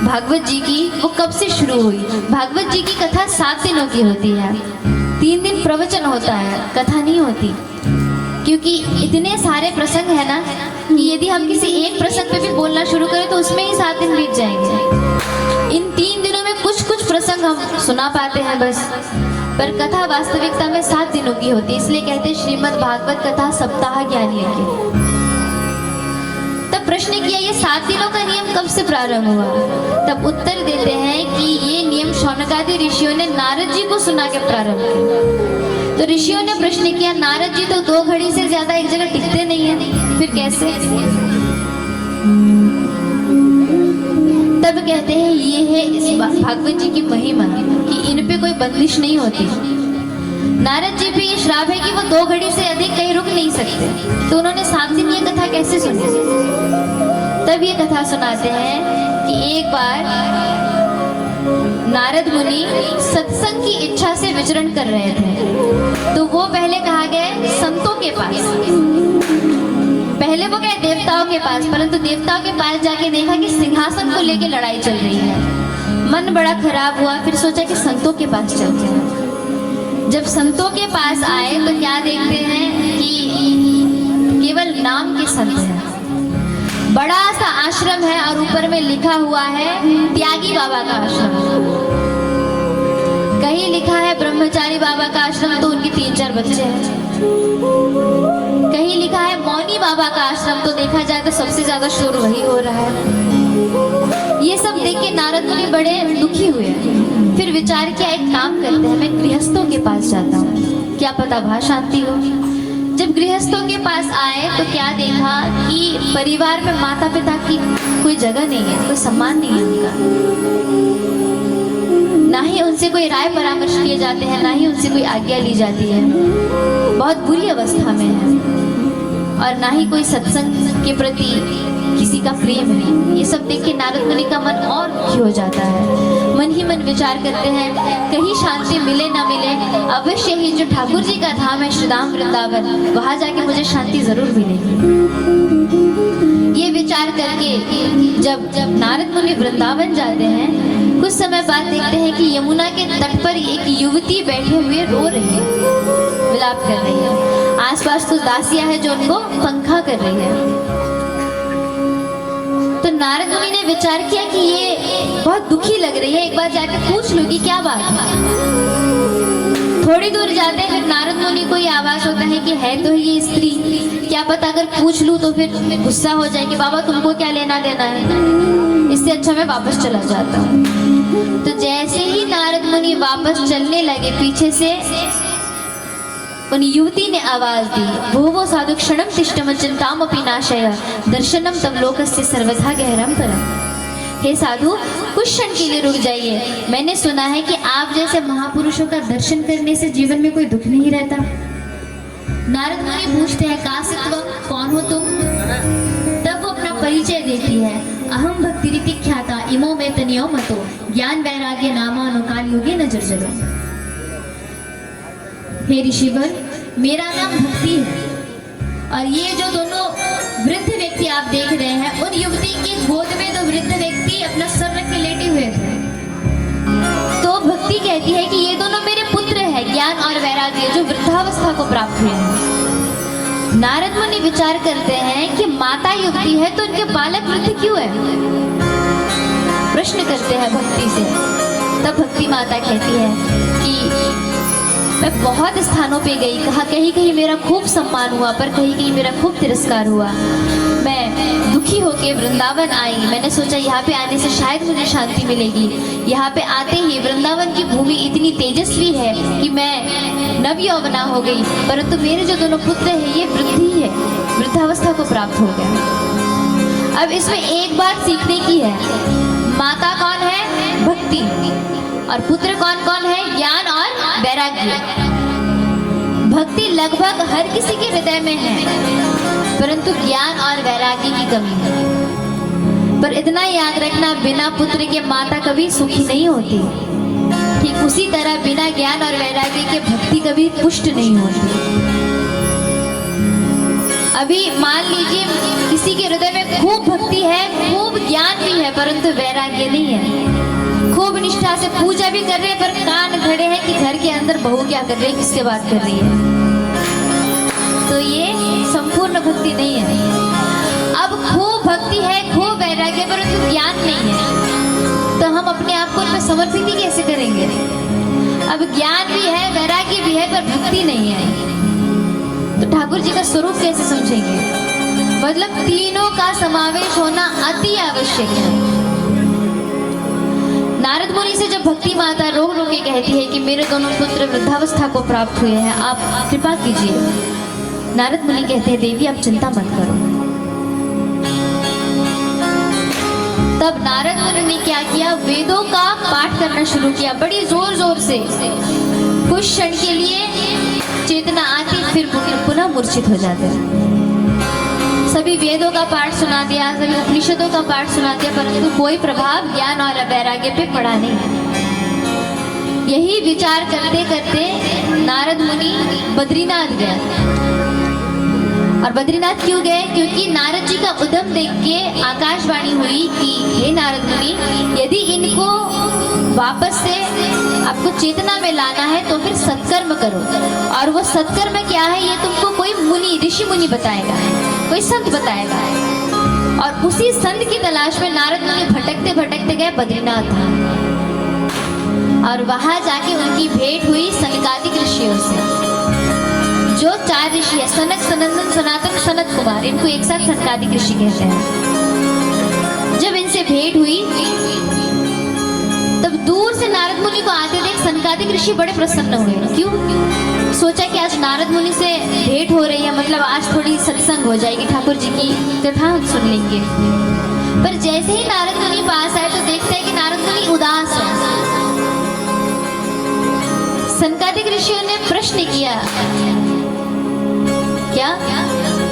भागवत जी की, वो कब से शुरू हुई? भागवत जी की कथा 7 दिनों की होती है। 3 दिन प्रवचन होता है, कथा नहीं होती, क्योंकि इतने सारे प्रसंग है ना कि यदि हम किसी एक प्रसंग पे भी बोलना शुरू करें तो उसमें ही 7 दिन बीत जाएंगे। इन 3 दिनों में कुछ प्रसंग हम सुना पाते हैं बस, पर कथा वास्तविकता में 7 दिनों की होती है। इसलिए कहते हैं श्रीमद् भागवत कथा सप्ताह ज्ञानी की। तब प्रश्न किया, ये 7 दिनों का नियम कब से प्रारंभ हुआ? तब उत्तर देते हैं कि ये नियम शौनकादि ऋषियों ने नारद जी को सुना के प्रारंभ किया। तो ऋषियों ने प्रश्न किया, नारद जी तो 2 घड़ी से ज्यादा एक जगह टिकते नहीं है, फिर कैसे? कहते हैं ये है इस भागवत जी की महिमा कि इन पे कोई बंदिश नहीं होती। नारद जी पे ये श्राप है कि वो 2 घड़ी से अधिक कहीं रुक नहीं सकते। तो उन्होंने 7 दिन ये कथा कैसे सुनी? तब ये कथा सुनाते हैं कि एक बार नारद मुनि सत्संग की इच्छा से विचरण कर रहे थे। तो वो पहले कहा गए संतों के पास, पहले वो गए देवताओं के पास, परंतु देवताओं के पास जाके देखा कि सिंहासन को लेके लड़ाई चल रही है। मन बड़ा खराब हुआ, फिर सोचा कि संतों के पास चलते हैं। जब संतों के पास आए तो क्या देखते हैं कि केवल नाम के संत हैं। बड़ा सा आश्रम है और ऊपर में लिखा हुआ है त्यागी बाबा का आश्रम। कहीं लिखा है ब्रह्मचारी बाबा का आश्रम, तो उनके 3-4 बच्चे हैं। कहीं लिखा है मौनी बाबा का आश्रम, तो देखा जाए तो सबसे ज्यादा शोर वही हो रहा है। ये सब देख के नारद मुनि बड़े दुखी हुए। फिर विचार किया एक काम करते हैं, मैं गृहस्थों के पास जाता हूँ, क्या पता वहां शांति हो। जब गृहस्थों के पास आए तो क्या देखा कि परिवार में माता पिता की कोई जगह नहीं है, कोई सम्मान नहीं है उनका, ना ही उनसे कोई राय परामर्श किए जाते हैं, ना ही उनसे कोई आज्ञा ली जाती है। बहुत बुरी अवस्था में है और ना ही कोई सत्संग के प्रति किसी का प्रेम है। ये सब देख के नारद मुनि का मन और दुखी हो जाता है। मन ही मन विचार करते हैं कहीं शांति मिले ना मिले, अवश्य ही जो ठाकुर जी का धाम है श्रीधाम वृंदावन, वहां जाके मुझे शांति जरूर मिलेगी। ये विचार करके जब नारद मुनि वृंदावन जाते हैं, कुछ समय बाद देखते हैं कि यमुना के तट पर एक युवती बैठे हुए रो रही है, विलाप कर रही है। आसपास कुछ दासियां हैं जो उनको पंखा कर रही है। तो नारद मुनि ने विचार किया कि ये बहुत दुखी लग रही है, एक बार जाके पूछ लूंगी क्या बात है। थोड़ी दूर जाते हैं, फिर नारद मुनि को ये आवाज होता है कि है तो ये स्त्री, क्या पता अगर पूछ लूं तो फिर गुस्सा हो जाए कि बाबा तुमको क्या लेना देना है, इससे अच्छा मैं वापस चला जाता हूँ। तो जैसे ही नारद मुनि वापस चलने लगे, पीछे से उन युवती ने आवाज दी, भूवो साधु क्षणम तिष्ठम चिंतामपि नाशय दर्शनम तम लोकस्य सर्वथा गहरम परम। हे साधु, कुछ क्षण के लिए रुक जाइए। मैंने सुना है कि आप जैसे महापुरुषों का दर्शन करने से जीवन में कोई दुख नहीं रहता। नारद मुनि पूछते हैं कासित्व, कौन हो तुम? तब वो अपना परिचय देती है, अहम भक्ति रीति ख्याता इमो में तनियो मतो ज्ञान वैराग्य नामानो काल योगे न जर्जरो। हे ऋषिवर, मेरा नाम भक्ति है और ये जो दोनों वृद्ध व्यक्ति आप देख रहे हैं, उन युवती की गोद में दो वृद्ध व्यक्ति अपना सर रख के लेटे हुए थे। तो भक्ति कहती है कि ये दोनों मेरे पुत्र हैं, ज्ञान और वैराग्य, जो वृद्धावस्था को प्राप्त हुए हैं। नारद मुनि विचार करते हैं कि माता युवती है तो उनके बालक वृद्ध क्यों है? प्रश्न करते हैं भक्ति से। तब भक्ति माता कहती है कि मैं बहुत स्थानों पे गई, कहा कहीं कहीं मेरा खूब सम्मान हुआ, पर कहीं कहीं मेरा खूब तिरस्कार हुआ। मैं दुखी होकर वृंदावन आई। मैंने सोचा यहाँ पे आने से शायद मुझे शांति मिलेगी। यहाँ पे आते ही वृंदावन की भूमि इतनी तेजस्वी है कि मैं नवयौवना हो गई, परंतु मेरे जो दोनों पुत्र हैं ये वृद्धि है, वृद्धावस्था को प्राप्त हो गया। अब इसमें एक बात सीखने की है, माता कौन है? भक्ति। और पुत्र कौन कौन है? ज्ञान और वैराग्य। भक्ति लगभग हर किसी के हृदय में है, परंतु ज्ञान और वैराग्य की कमी है। पर इतना याद रखना, बिना पुत्र के माता कभी सुखी नहीं होती। ठीक उसी तरह बिना ज्ञान और वैराग्य के भक्ति कभी पुष्ट नहीं होती। अभी मान लीजिए किसी के हृदय में खूब भक्ति है, खूब ज्ञान भी है, परंतु वैराग्य नहीं है। खूब निष्ठा से पूजा भी कर रहे हैं, पर कान खड़े हैं कि घर के अंदर बहू क्या कर रही है, किससे बात कर रही है, तो ये संपूर्ण भक्ति नहीं है। अब खूब भक्ति है, खूब वैराग्य, परंतु ज्ञान नहीं है, तो हम अपने आप को उनमें समर्पित ही कैसे करेंगे? अब ज्ञान भी है, वैराग्य भी है, पर भक्ति नहीं है, तो ठाकुर जी का स्वरूप कैसे समझेंगे? मतलब तीनों का समावेश होना अति आवश्यक है। नारद मुनि से जब भक्ति माता रो रो के कहती है कि मेरे दोनों पुत्र वृद्धावस्था को प्राप्त हुए हैं, आप कृपा कीजिए। नारद मुनि कहते हैं देवी आप चिंता मत करो, तब नारद मुनि ने क्या किया, वेदों का पाठ करना शुरू किया बड़ी जोर जोर से। कुछ क्षण के लिए चेतना आती, फिर पुनः मूर्छित हो जाते। सभी वेदों का पाठ सुना दिया, सभी उपनिषदों का पाठ सुना दिया, परंतु कोई प्रभाव ज्ञान और वैराग्य पे पड़ा नहीं। यही विचार करते करते नारद मुनि बद्रीनाथ गए। और बद्रीनाथ क्यों गए? क्योंकि नारद जी का उद्यम देख के आकाशवाणी हुई कि हे नारद मुनि, यदि इनको वापस से आपको चेतना में लाना है तो फिर सत्कर्म करो। और वो सत्कर्म क्या है ये तुमको कोई मुनि, ऋषि मुनि बताएगा, कोई संत बताएगा। और उसी संत की तलाश में नारद मुनि भटकते भटकते गए बद्रीनाथ और वहां जाके उनकी भेंट हुई सनकादिक ऋषियों से, जो 4 ऋषि है, सनक, सनंदन, सनातन, सनत कुमार। इनको एक साथ सनकादिक ऋषि कहते हैं। जब इनसे भेंट हुई तब दूर से नारद मुनि को आते देख सनकादिक ऋषि बड़े प्रसन्न हुए। क्यों? सोचा कि आज नारद मुनि से भेंट हो रही है, मतलब आज थोड़ी सत्संग हो जाएगी, ठाकुर जी की कथा हम सुन लेंगे। पर जैसे ही नारद मुनि पास आए तो देखते हैं कि नारद मुनि उदास है। सनकादिक ऋषियों ने प्रश्न किया, क्या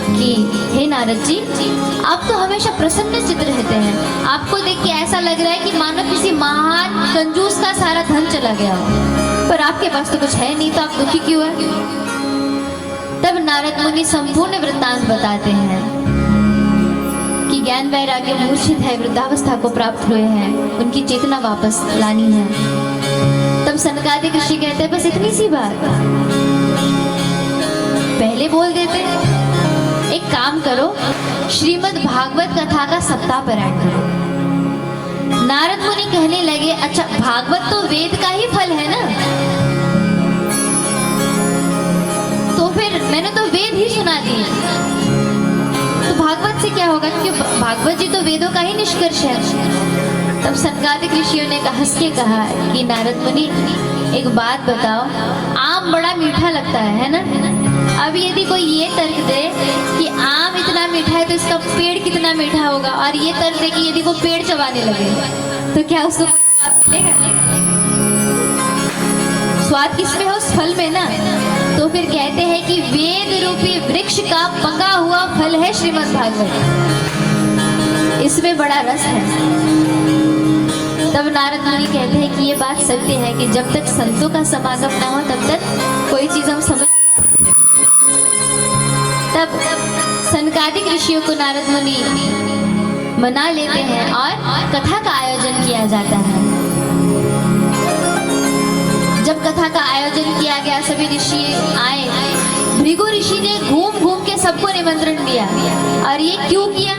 कि हे नारद जी, आप तो हमेशा प्रसन्न चित्त रहते हैं, आपको देख के ऐसा लग रहा है कि मानो किसी महान कंजूस का सारा धन चला गया हो, पर आपके पास तो कुछ है नहीं, तो आप दुखी क्यों है? तब नारद मुनि संपूर्ण वृत्तांत बताते हैं कि ज्ञान वैराग्य मूर्छित है, वृद्धावस्था को प्राप्त हुए हैं, उनकी चेतना वापस लानी है। तब सनकादिक ऋषि कहते हैं बस इतनी सी बात, पहले बोल देते। एक काम करो, श्रीमद् भागवत कथा का सप्ताह पारायण करो। नारद मुनि कहने लगे, अच्छा भागवत तो वेद का ही फल है ना, तो फिर मैंने तो वेद ही सुना दिए, तो भागवत से क्या होगा, क्योंकि भागवत जी तो वेदों का ही निष्कर्ष है। तब सनकादिक ऋषियों ने हंस के कहा कि नारद मुनि एक बात बताओ, आम बड़ा मीठा लगता है ना? अब यदि कोई ये तर्क दे कि आम इतना मीठा है तो इसका पेड़ कितना मीठा होगा, और ये तर्क दे कि यदि वो पेड़ चबाने लगे तो क्या उसको मिलेगा? स्वाद किसमें है? उस फल में ना। तो फिर कहते हैं कि वेद रूपी वृक्ष का पका हुआ फल है श्रीमद् भागवत, इसमें बड़ा रस है। तब नारद मुनि कहते हैं कि ये बात सत्य है कि जब तक संतों का समागम ना हो तब तक कोई चीज हम समझ। तब सनकादिक ऋषियों को नारद मुनि मना लेते हैं और कथा का आयोजन किया जाता है। जब कथा का आयोजन किया गया, सभी ऋषि आए। भृगु ऋषि ने घूम घूम के सबको निमंत्रण दिया। और ये क्यों किया?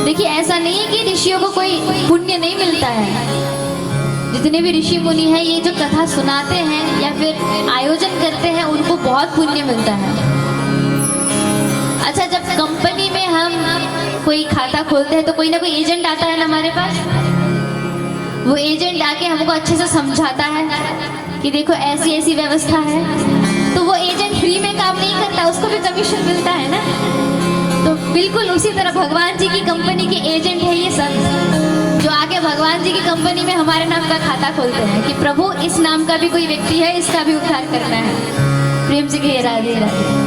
देखिए, ऐसा नहीं है कि ऋषियों को कोई पुण्य नहीं मिलता है। जितने भी ऋषि मुनि हैं, ये जो कथा सुनाते हैं या फिर आयोजन करते हैं, उनको बहुत पुण्य मिलता है। अच्छा, जब कंपनी में हम कोई खाता खोलते हैं तो कोई ना कोई एजेंट आता है ना हमारे पास। वो एजेंट आके हमको अच्छे से समझाता है कि देखो ऐसी ऐसी व्यवस्था है। तो वो एजेंट फ्री में काम नहीं करता, उसको भी कमीशन मिलता है ना। तो बिल्कुल उसी तरह भगवान जी की कंपनी के एजेंट है ये संत, जो आके भगवान जी की कंपनी में हमारे नाम का खाता खोलते हैं कि प्रभु इस नाम का भी कोई व्यक्ति है, इसका भी उद्धार करना है। प्रेम से कहिए राधे राधे।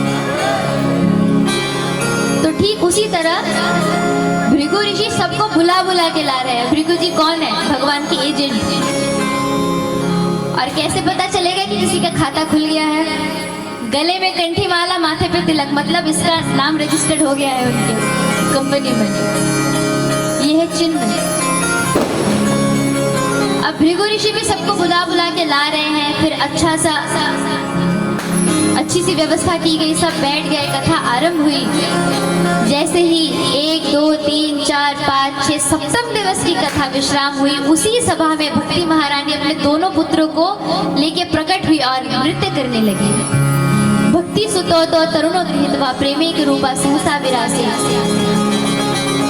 तो ठीक उसी तरह भृगु ऋषि सबको बुला बुला के ला रहे हैं। भृगु जी कौन है? भगवान के एजेंट। और कैसे पता चलेगा कि किसी का खाता खुल गया है? गले में कंठी माला, माथे पे तिलक, मतलब इसका नाम रजिस्टर्ड हो गया है उनके कंपनी में। ये है चिन्ह। अब भृगु ऋषि भी सबको बुला बुला के ला रहे हैं। फिर अच्छी सी व्यवस्था की गई, सब बैठ गए, कथा आरंभ हुई। जैसे ही 1 2 3 4 5 6 सप्तम दिवस की कथा विश्राम हुई, उसी सभा में भक्ति महारानी अपने दोनों पुत्रों को लेके प्रकट हुई और नृत्य करने लगी। भक्ति सुतो तो तरुणो गृहीत्वा प्रेमे के रूपा सहसा विरासी।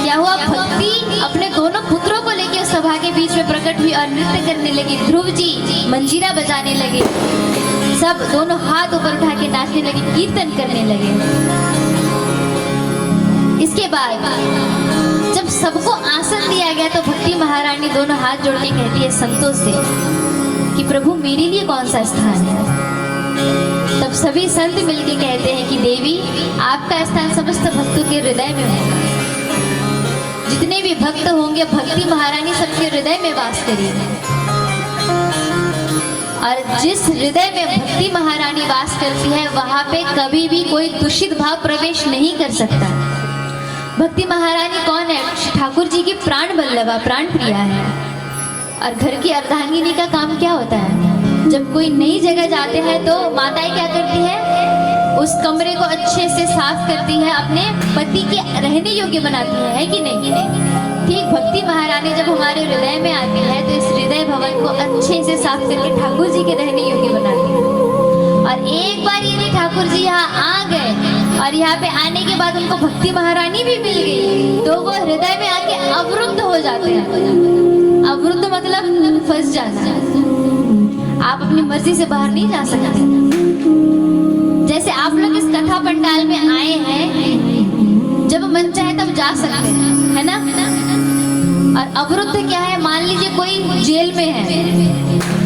क्या हुआ? भक्ति अपने दोनों पुत्रों को लेके उस सभा के बीच में प्रकट हुई और नृत्य करने लगी। ध्रुव जी मंजीरा बजाने लगे, सब दोनों हाथ ऊपर उठा के नाचने लगे, कीर्तन करने लगे। इसके बाद जब सबको आसन दिया गया तो भक्ति महारानी दोनों हाथ जोड़ के कहती है संतों से कि प्रभु मेरे लिए कौन सा स्थान है। तब सभी संत मिलके कहते हैं कि देवी आपका स्थान समस्त भक्तों के हृदय में होगा। जितने भी भक्त होंगे भक्ति महारानी सबके हृदय में वास करेगी, और जिस हृदय में भक्ति महारानी वास करती है वहां पे कभी भी कोई दूषित भाव प्रवेश नहीं कर सकता। भक्ति महारानी कौन है? ठाकुर जी की प्राण वल्लभा, प्राण प्रिया है। और घर की अर्धांगिनी का काम क्या होता है? जब कोई नई जगह जाते हैं तो माताएं क्या करती है? उस कमरे को अच्छे से साफ करती है, अपने पति के रहने योग्य बनाती है कि नहीं? ठीक भक्ति महारानी जब हमारे हृदय में आती है तो इस हृदय भवन को अच्छे से साफ करके ठाकुर जी के रहने योग्य बनाती है। और एक बार यदि ठाकुर जी यहाँ आ गए और यहाँ पे आने के बाद उनको भक्ति महारानी भी मिल गई तो वो हृदय में आके अवरुद्ध हो जाते हैं। अवरुद्ध मतलब फंस जाना, आप अपनी मर्जी से बाहर नहीं जा सकते। जैसे आप लोग इस कथा पंडाल में आए हैं, जब मन चाहे तब जा सकते हैं, है ना? और अवरुद्ध क्या है? मान लीजिए कोई जेल में है,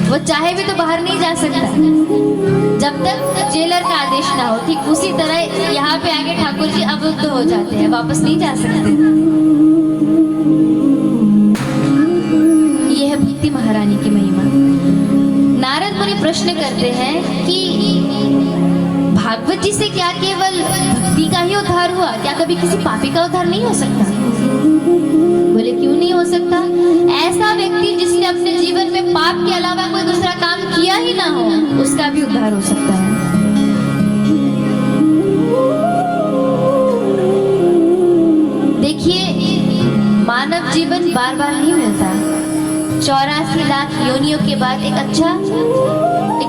वो चाहे भी तो बाहर नहीं जा सकता जब तक जेलर का आदेश ना हो। ठीक उसी तरह यहाँ पे आके ठाकुर जी अवरुद्ध हो जाते हैं, वापस नहीं जा सकते। यह है भक्ति महारानी की महिमा। नारद मुनि प्रश्न करते हैं कि भागवत जी से क्या केवल भक्ति का ही उद्धार हुआ? क्या कभी किसी पापी का उद्धार नहीं हो सकता? बोले क्यों नहीं हो सकता? ऐसा व्यक्ति जिसने अपने जीवन में पाप के अलावा कोई दूसरा काम किया ही ना हो, उसका भी उद्धार हो सकता है। देखिए मानव जीवन बार बार नहीं मिलता। 84 लाख योनियों के बाद एक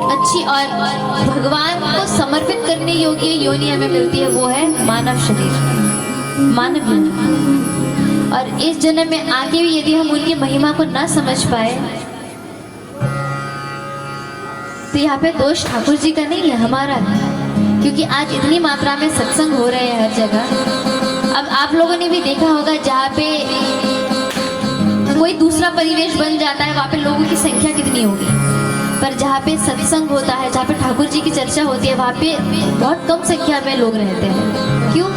अच्छी और भगवान को समर्पित करने योग्य योनि हमें मिलती है, वो है मानव शरीर, मानव योनि। और इस जन्म में आगे भी यदि हम उनकी महिमा को ना समझ पाए तो यहाँ पे दोष ठाकुर जी का नहीं है, हमारा है। क्योंकि आज इतनी मात्रा में सत्संग हो रहे हैं हर जगह। अब आप लोगों ने भी देखा होगा जहाँ पे कोई दूसरा परिवेश बन जाता है वहाँ पे लोगों की संख्या कितनी होगी, पर जहाँ पे सत्संग होता है, जहाँ पे ठाकुर जी की चर्चा होती है, वहाँ पे बहुत कम संख्या में लोग रहते हैं। क्यों?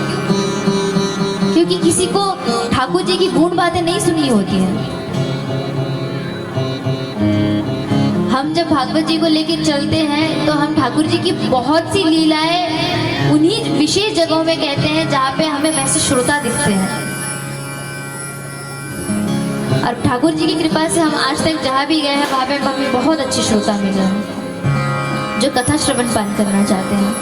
क्योंकि किसी को ठाकुर जी की गुण बातें नहीं सुनी होती है। हम जब भागवत जी को लेके चलते हैं तो हम ठाकुर जी की बहुत सी लीलाएं उन्हीं विशेष जगहों में कहते हैं जहाँ पे हमें वैसे श्रोता दिखते हैं। और ठाकुर जी की कृपा से हम आज तक जहाँ भी गए हैं वहाँ पे हमें बहुत अच्छे श्रोता मिले हैं जो कथा श्रवण पान करना चाहते हैं।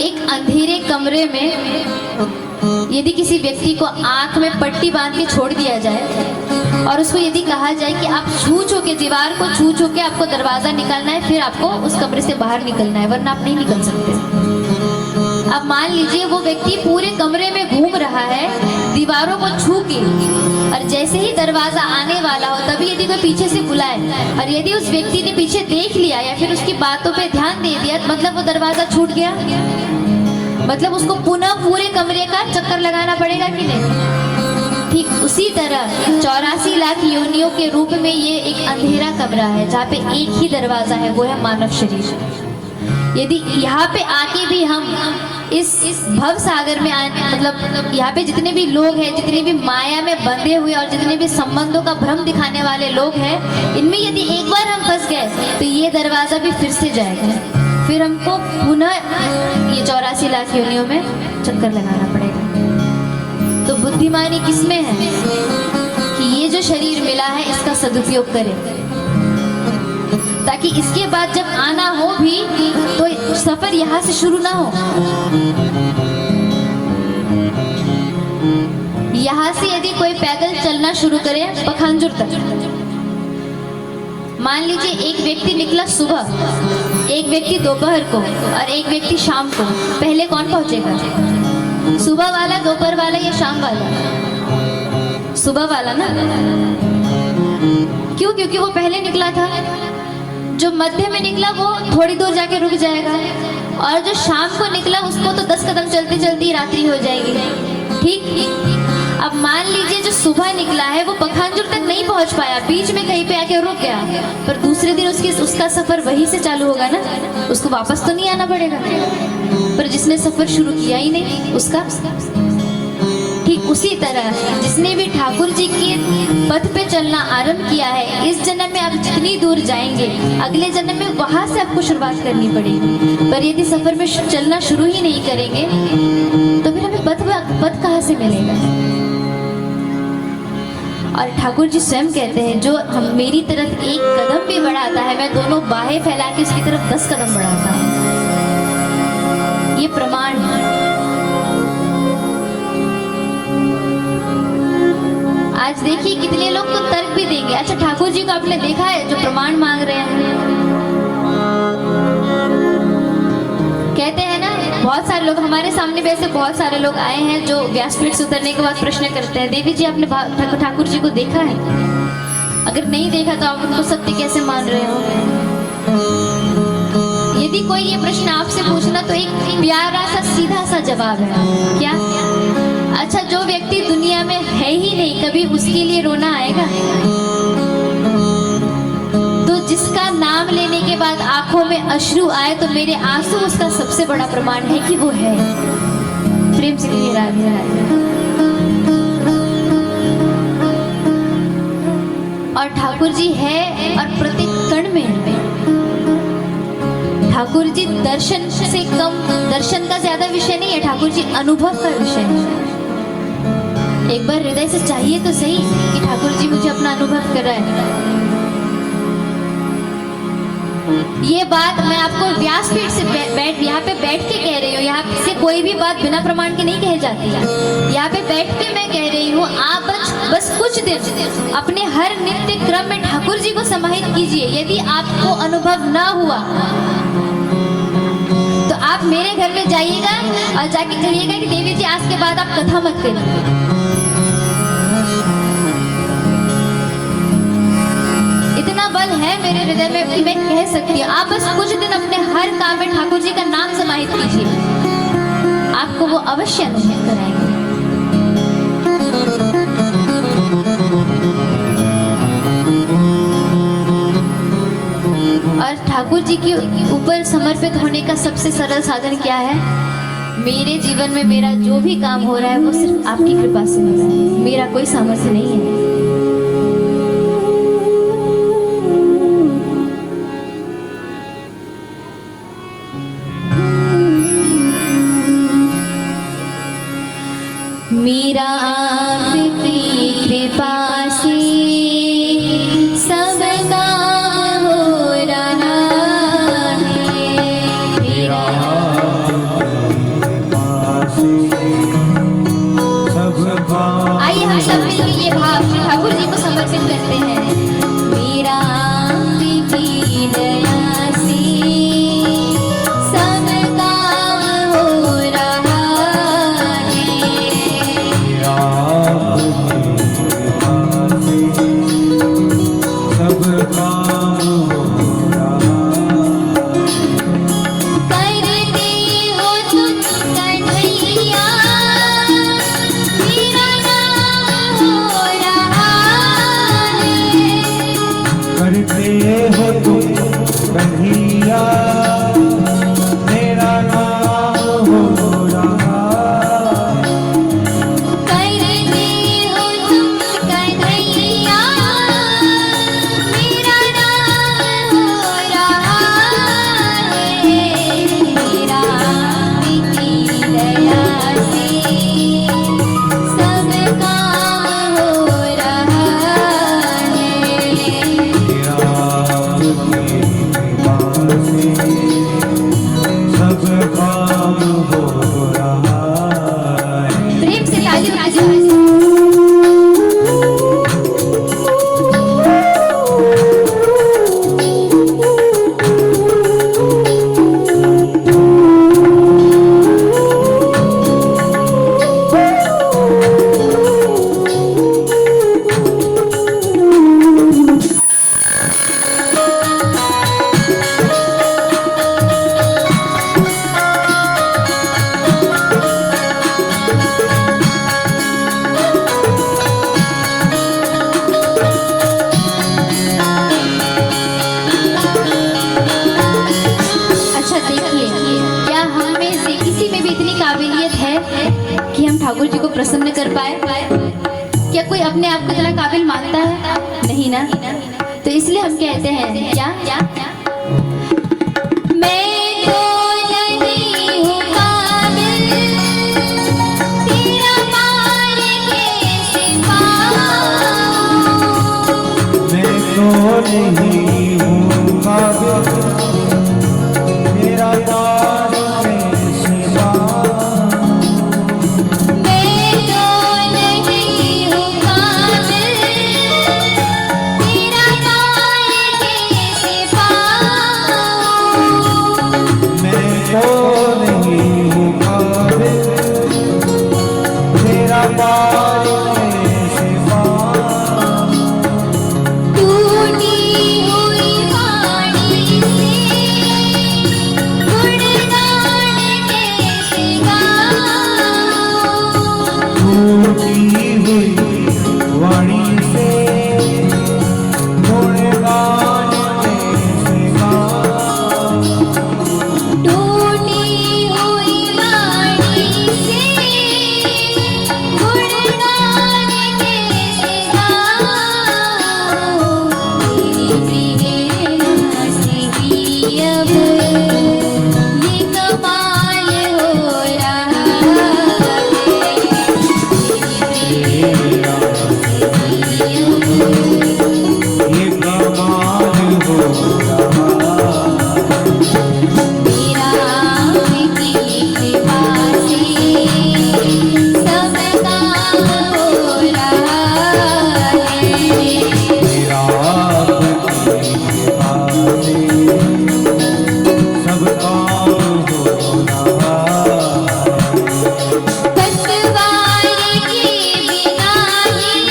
एक अंधेरे कमरे में यदि किसी व्यक्ति को आंख में पट्टी बांध के छोड़ दिया जाए और उसको यदि कहा जाए कि आप छू के दीवार को छू के आपको दरवाजा निकालना है, फिर आपको उस कमरे से बाहर निकलना है, वरना आप नहीं निकल सकते। अब मान लीजिए वो व्यक्ति पूरे कमरे में घूम रहा है दीवारों को छू के, और जैसे ही दरवाजा आने वाला हो तभी यदि कोई पीछे से बुलाए और यदि उस व्यक्ति ने पीछे देख लिया या फिर उसकी बातों पे ध्यान दे दिया, मतलब वो दरवाजा छूट गया, मतलब उसको पुनः पूरे कमरे का चक्कर लगाना पड़ेगा कि नहीं? ठीक उसी तरह 84 लाख योनियों के रूप में ये एक अंधेरा कमरा है जहाँ पे एक ही दरवाजा है, वो है मानव शरीर। यदि यहाँ पे आके भी हम इस भव सागर में मतलब यहाँ पे जितने भी लोग हैं, जितने भी माया में बंधे हुए और जितने भी संबंधों का भ्रम दिखाने वाले लोग हैं, इनमें यदि एक बार हम फंस गए तो ये दरवाजा भी फिर से जाएगा, फिर हमको पुनः ये 84 लाख योनियों में चक्कर लगाना पड़ेगा। तो बुद्धिमानी किसमें है कि ये जो शरीर मिला है इसका सदुपयोग करें, ताकि इसके बाद जब आना हो भी तो सफर यहाँ से शुरू ना हो। यहाँ से यदि कोई पैदल चलना शुरू करे पखांजुर तक, मान लीजिए एक व्यक्ति निकला सुबह, एक व्यक्ति दोपहर को और एक व्यक्ति शाम को, पहले कौन पहुंचेगा? सुबह वाला, दोपहर वाला या शाम वाला? सुबह वाला ना। क्यों? क्योंकि वो पहले निकला था। जो मध्य में निकला वो थोड़ी दूर जाके रुक जाएगा, और जो शाम को निकला उसको तो 10 कदम चलते चलते ही रात्रि हो जाएगी। ठीक। अब मान लीजिए जो सुबह निकला है वो पखांजूर तक नहीं पहुंच पाया, बीच में कहीं पे आके रुक गया, पर दूसरे दिन उसका सफर वहीं से चालू होगा ना, उसको वापस तो नहीं आना पड़ेगा। पर जिसने सफर शुरू किया ही नहीं उसका, ठीक उसी तरह जिसने भी ठाकुर जी के पथ पे चलना आरंभ किया है, इस जन्म में आप जितनी दूर जाएंगे अगले जन्म में वहां से आपको शुरुआत करनी पड़ेगी। पर यदि सफर में चलना शुरू ही नहीं करेंगे तो फिर हमें पथ कहाँ से मिलेगा। और ठाकुर जी स्वयं कहते हैं जो हम मेरी तरफ एक कदम भी बढ़ाता है मैं दोनों बाहें फैला के उसकी तरफ 10 कदम बढ़ाता हूँ। ये प्रमाण है। आज देखिए कितने लोग तो तर्क भी देंगे, अच्छा ठाकुर जी को आपने देखा है जो प्रमाण मांग रहे हैं, कहते हैं ना बहुत सारे लोग हमारे सामने भी ऐसे बहुत सारे लोग आए हैं जो व्यासपीठ से उतरने के बाद प्रश्न करते हैं, देवी जी आपने ठाकुर जी को देखा है? अगर नहीं देखा तो आप उनको सत्य कैसे मान रहे हो? यदि कोई ये प्रश्न आपसे पूछना तो एक प्यारा सा सीधा सा जवाब है, क्या? अच्छा जो व्यक्ति दुनिया में है ही नहीं कभी उसके लिए रोना आएगा? तो जिसका नाम लेने के बाद आंखों में अश्रु आए तो मेरे आंसू उसका सबसे बड़ा प्रमाण है कि वो है। प्रेम से कहिए राधे राधे। और ठाकुर जी है और प्रत्येक कण में है। ठाकुर जी दर्शन से कम, दर्शन का ज्यादा विषय नहीं है, ठाकुर जी अनुभव का विषय है। एक बार हृदय से चाहिए तो सही कि ठाकुर जी मुझे अपना अनुभव कराए। ये बात मैं आपको व्यासपीठ से यहाँ पे बैठ के कह रही हूँ, यहाँ से कोई भी बात बिना प्रमाण के नहीं कही जाती है। यहाँ पे बैठ के मैं कह रही हूँ, आप बस कुछ दिन अपने हर नित्य क्रम में ठाकुर जी को समाहित कीजिए। यदि आपको अनुभव ना हुआ तो आप मेरे घर में जाइएगा और जाके कहिएगा कि देवी जी आज के बाद आप कथा मत करिए। इतना बल है मेरे हृदय में कि मैं कह सकती हूँ। आप बस कुछ दिन अपने हर काम में ठाकुर जी का नाम समाहित कीजिए, आपको वो अवश्य अनुभव कराएंगे। और ठाकुर जी के ऊपर समर्पित होने का सबसे सरल साधन क्या है? मेरे जीवन में मेरा जो भी काम हो रहा है वो सिर्फ आपकी कृपा से हो रहा है, मेरा कोई सामर्थ्य नहीं है। मेरा आपकी कृपा से सब काम हो रहा है। मेरा आइए हम सब मिलकर ये भाव श्री ठाकुर जी को समर्पित करते हैं। मेरा आपकी दया से सब काम हो रहा को प्रसन्न कर पाए। क्या कोई अपने आप को इतना काबिल मानता है? नहीं ना। तो इसलिए हम कहते हैं क्या मैं तो नहीं हूँ काबिल तेरा पार कैसे पाऊं। मैं तो नहीं हूँ काबिल तेरा पार कैसे पाऊं। मैं तो नहीं हूँ काबिल तेरा पार कैसे पाऊं। मैं तो नहीं हूँ काबिल तेरा पार कैसे पाऊं। टूटी हुई वाणी से गुणगान कैसे गाऊं। टूटी हुई वाणी से गुणगान कैसे गाऊं। टूटी हुई वाणी से गुणगान कैसे गाऊं। तेरी प्रेरणा से ही अब ये कमाल हो रहा है। ये कमाल हो रहा। तेरा आपकी कृपा से सब काम हो रहा है। तेरा आपकी कृपा से सब काम हो रहा। पतवार के बिना ही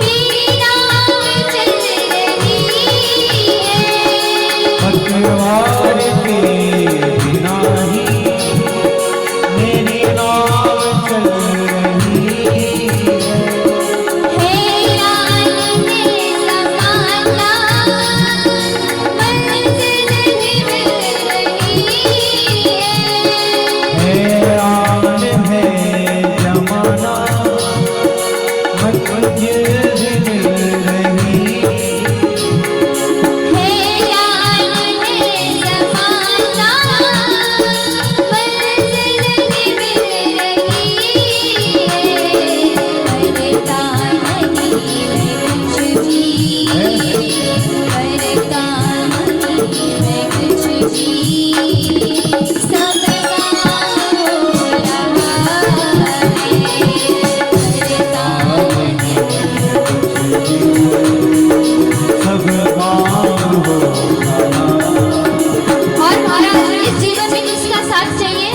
मेरी नाव चल रही है। पतवार के बिना ही मेरी नाव चल रही है। हैरान है ज़माना मंज़िल नहीं मिल रही है। हैरान है जमाना मंजिल भी मिल रही। हैरान है ज़माना मंज़िल नहीं मिल रही है। करता नहीं मैं कुछ भी, करता नहीं मैं कुछ भी, सब काम हो रहा है। करता नहीं सब काम हो रहा। और महाराज इस जीवन में किसका साथ चाहिए?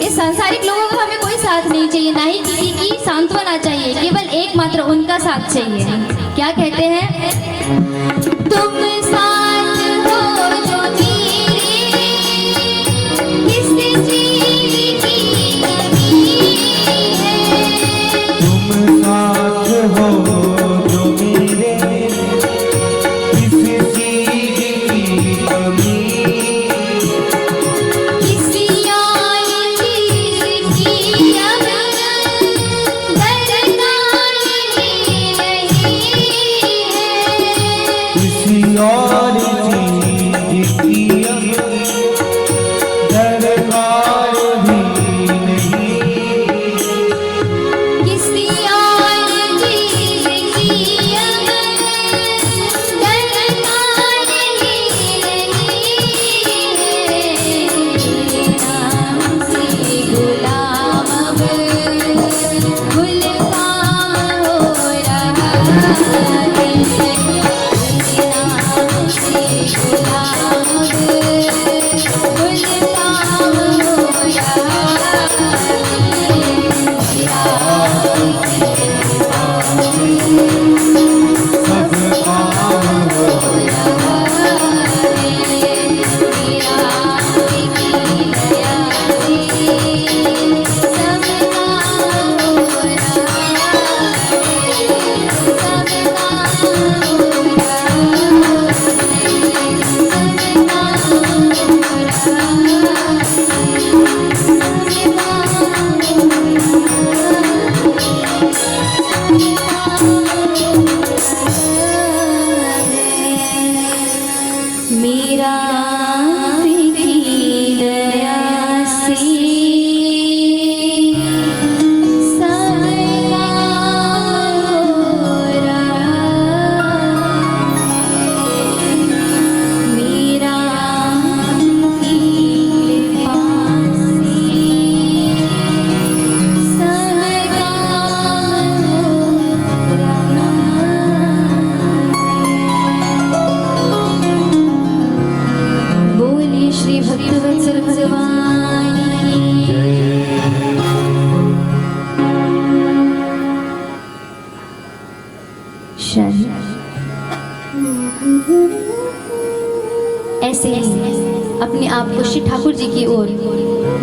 इस सांसारिक लोगों का हमें कोई साथ नहीं चाहिए, ना ही किसी की सांत्वना चाहिए, केवल एकमात्र उनका साथ चाहिए। क्या कहते हैं? तुम साथ हो जो मेरे किस चीज की कमी है। तुम साथ हो जो मेरे किसी चीज की कमी। किसी और चीज की अब दरकार नहीं रही है। किसी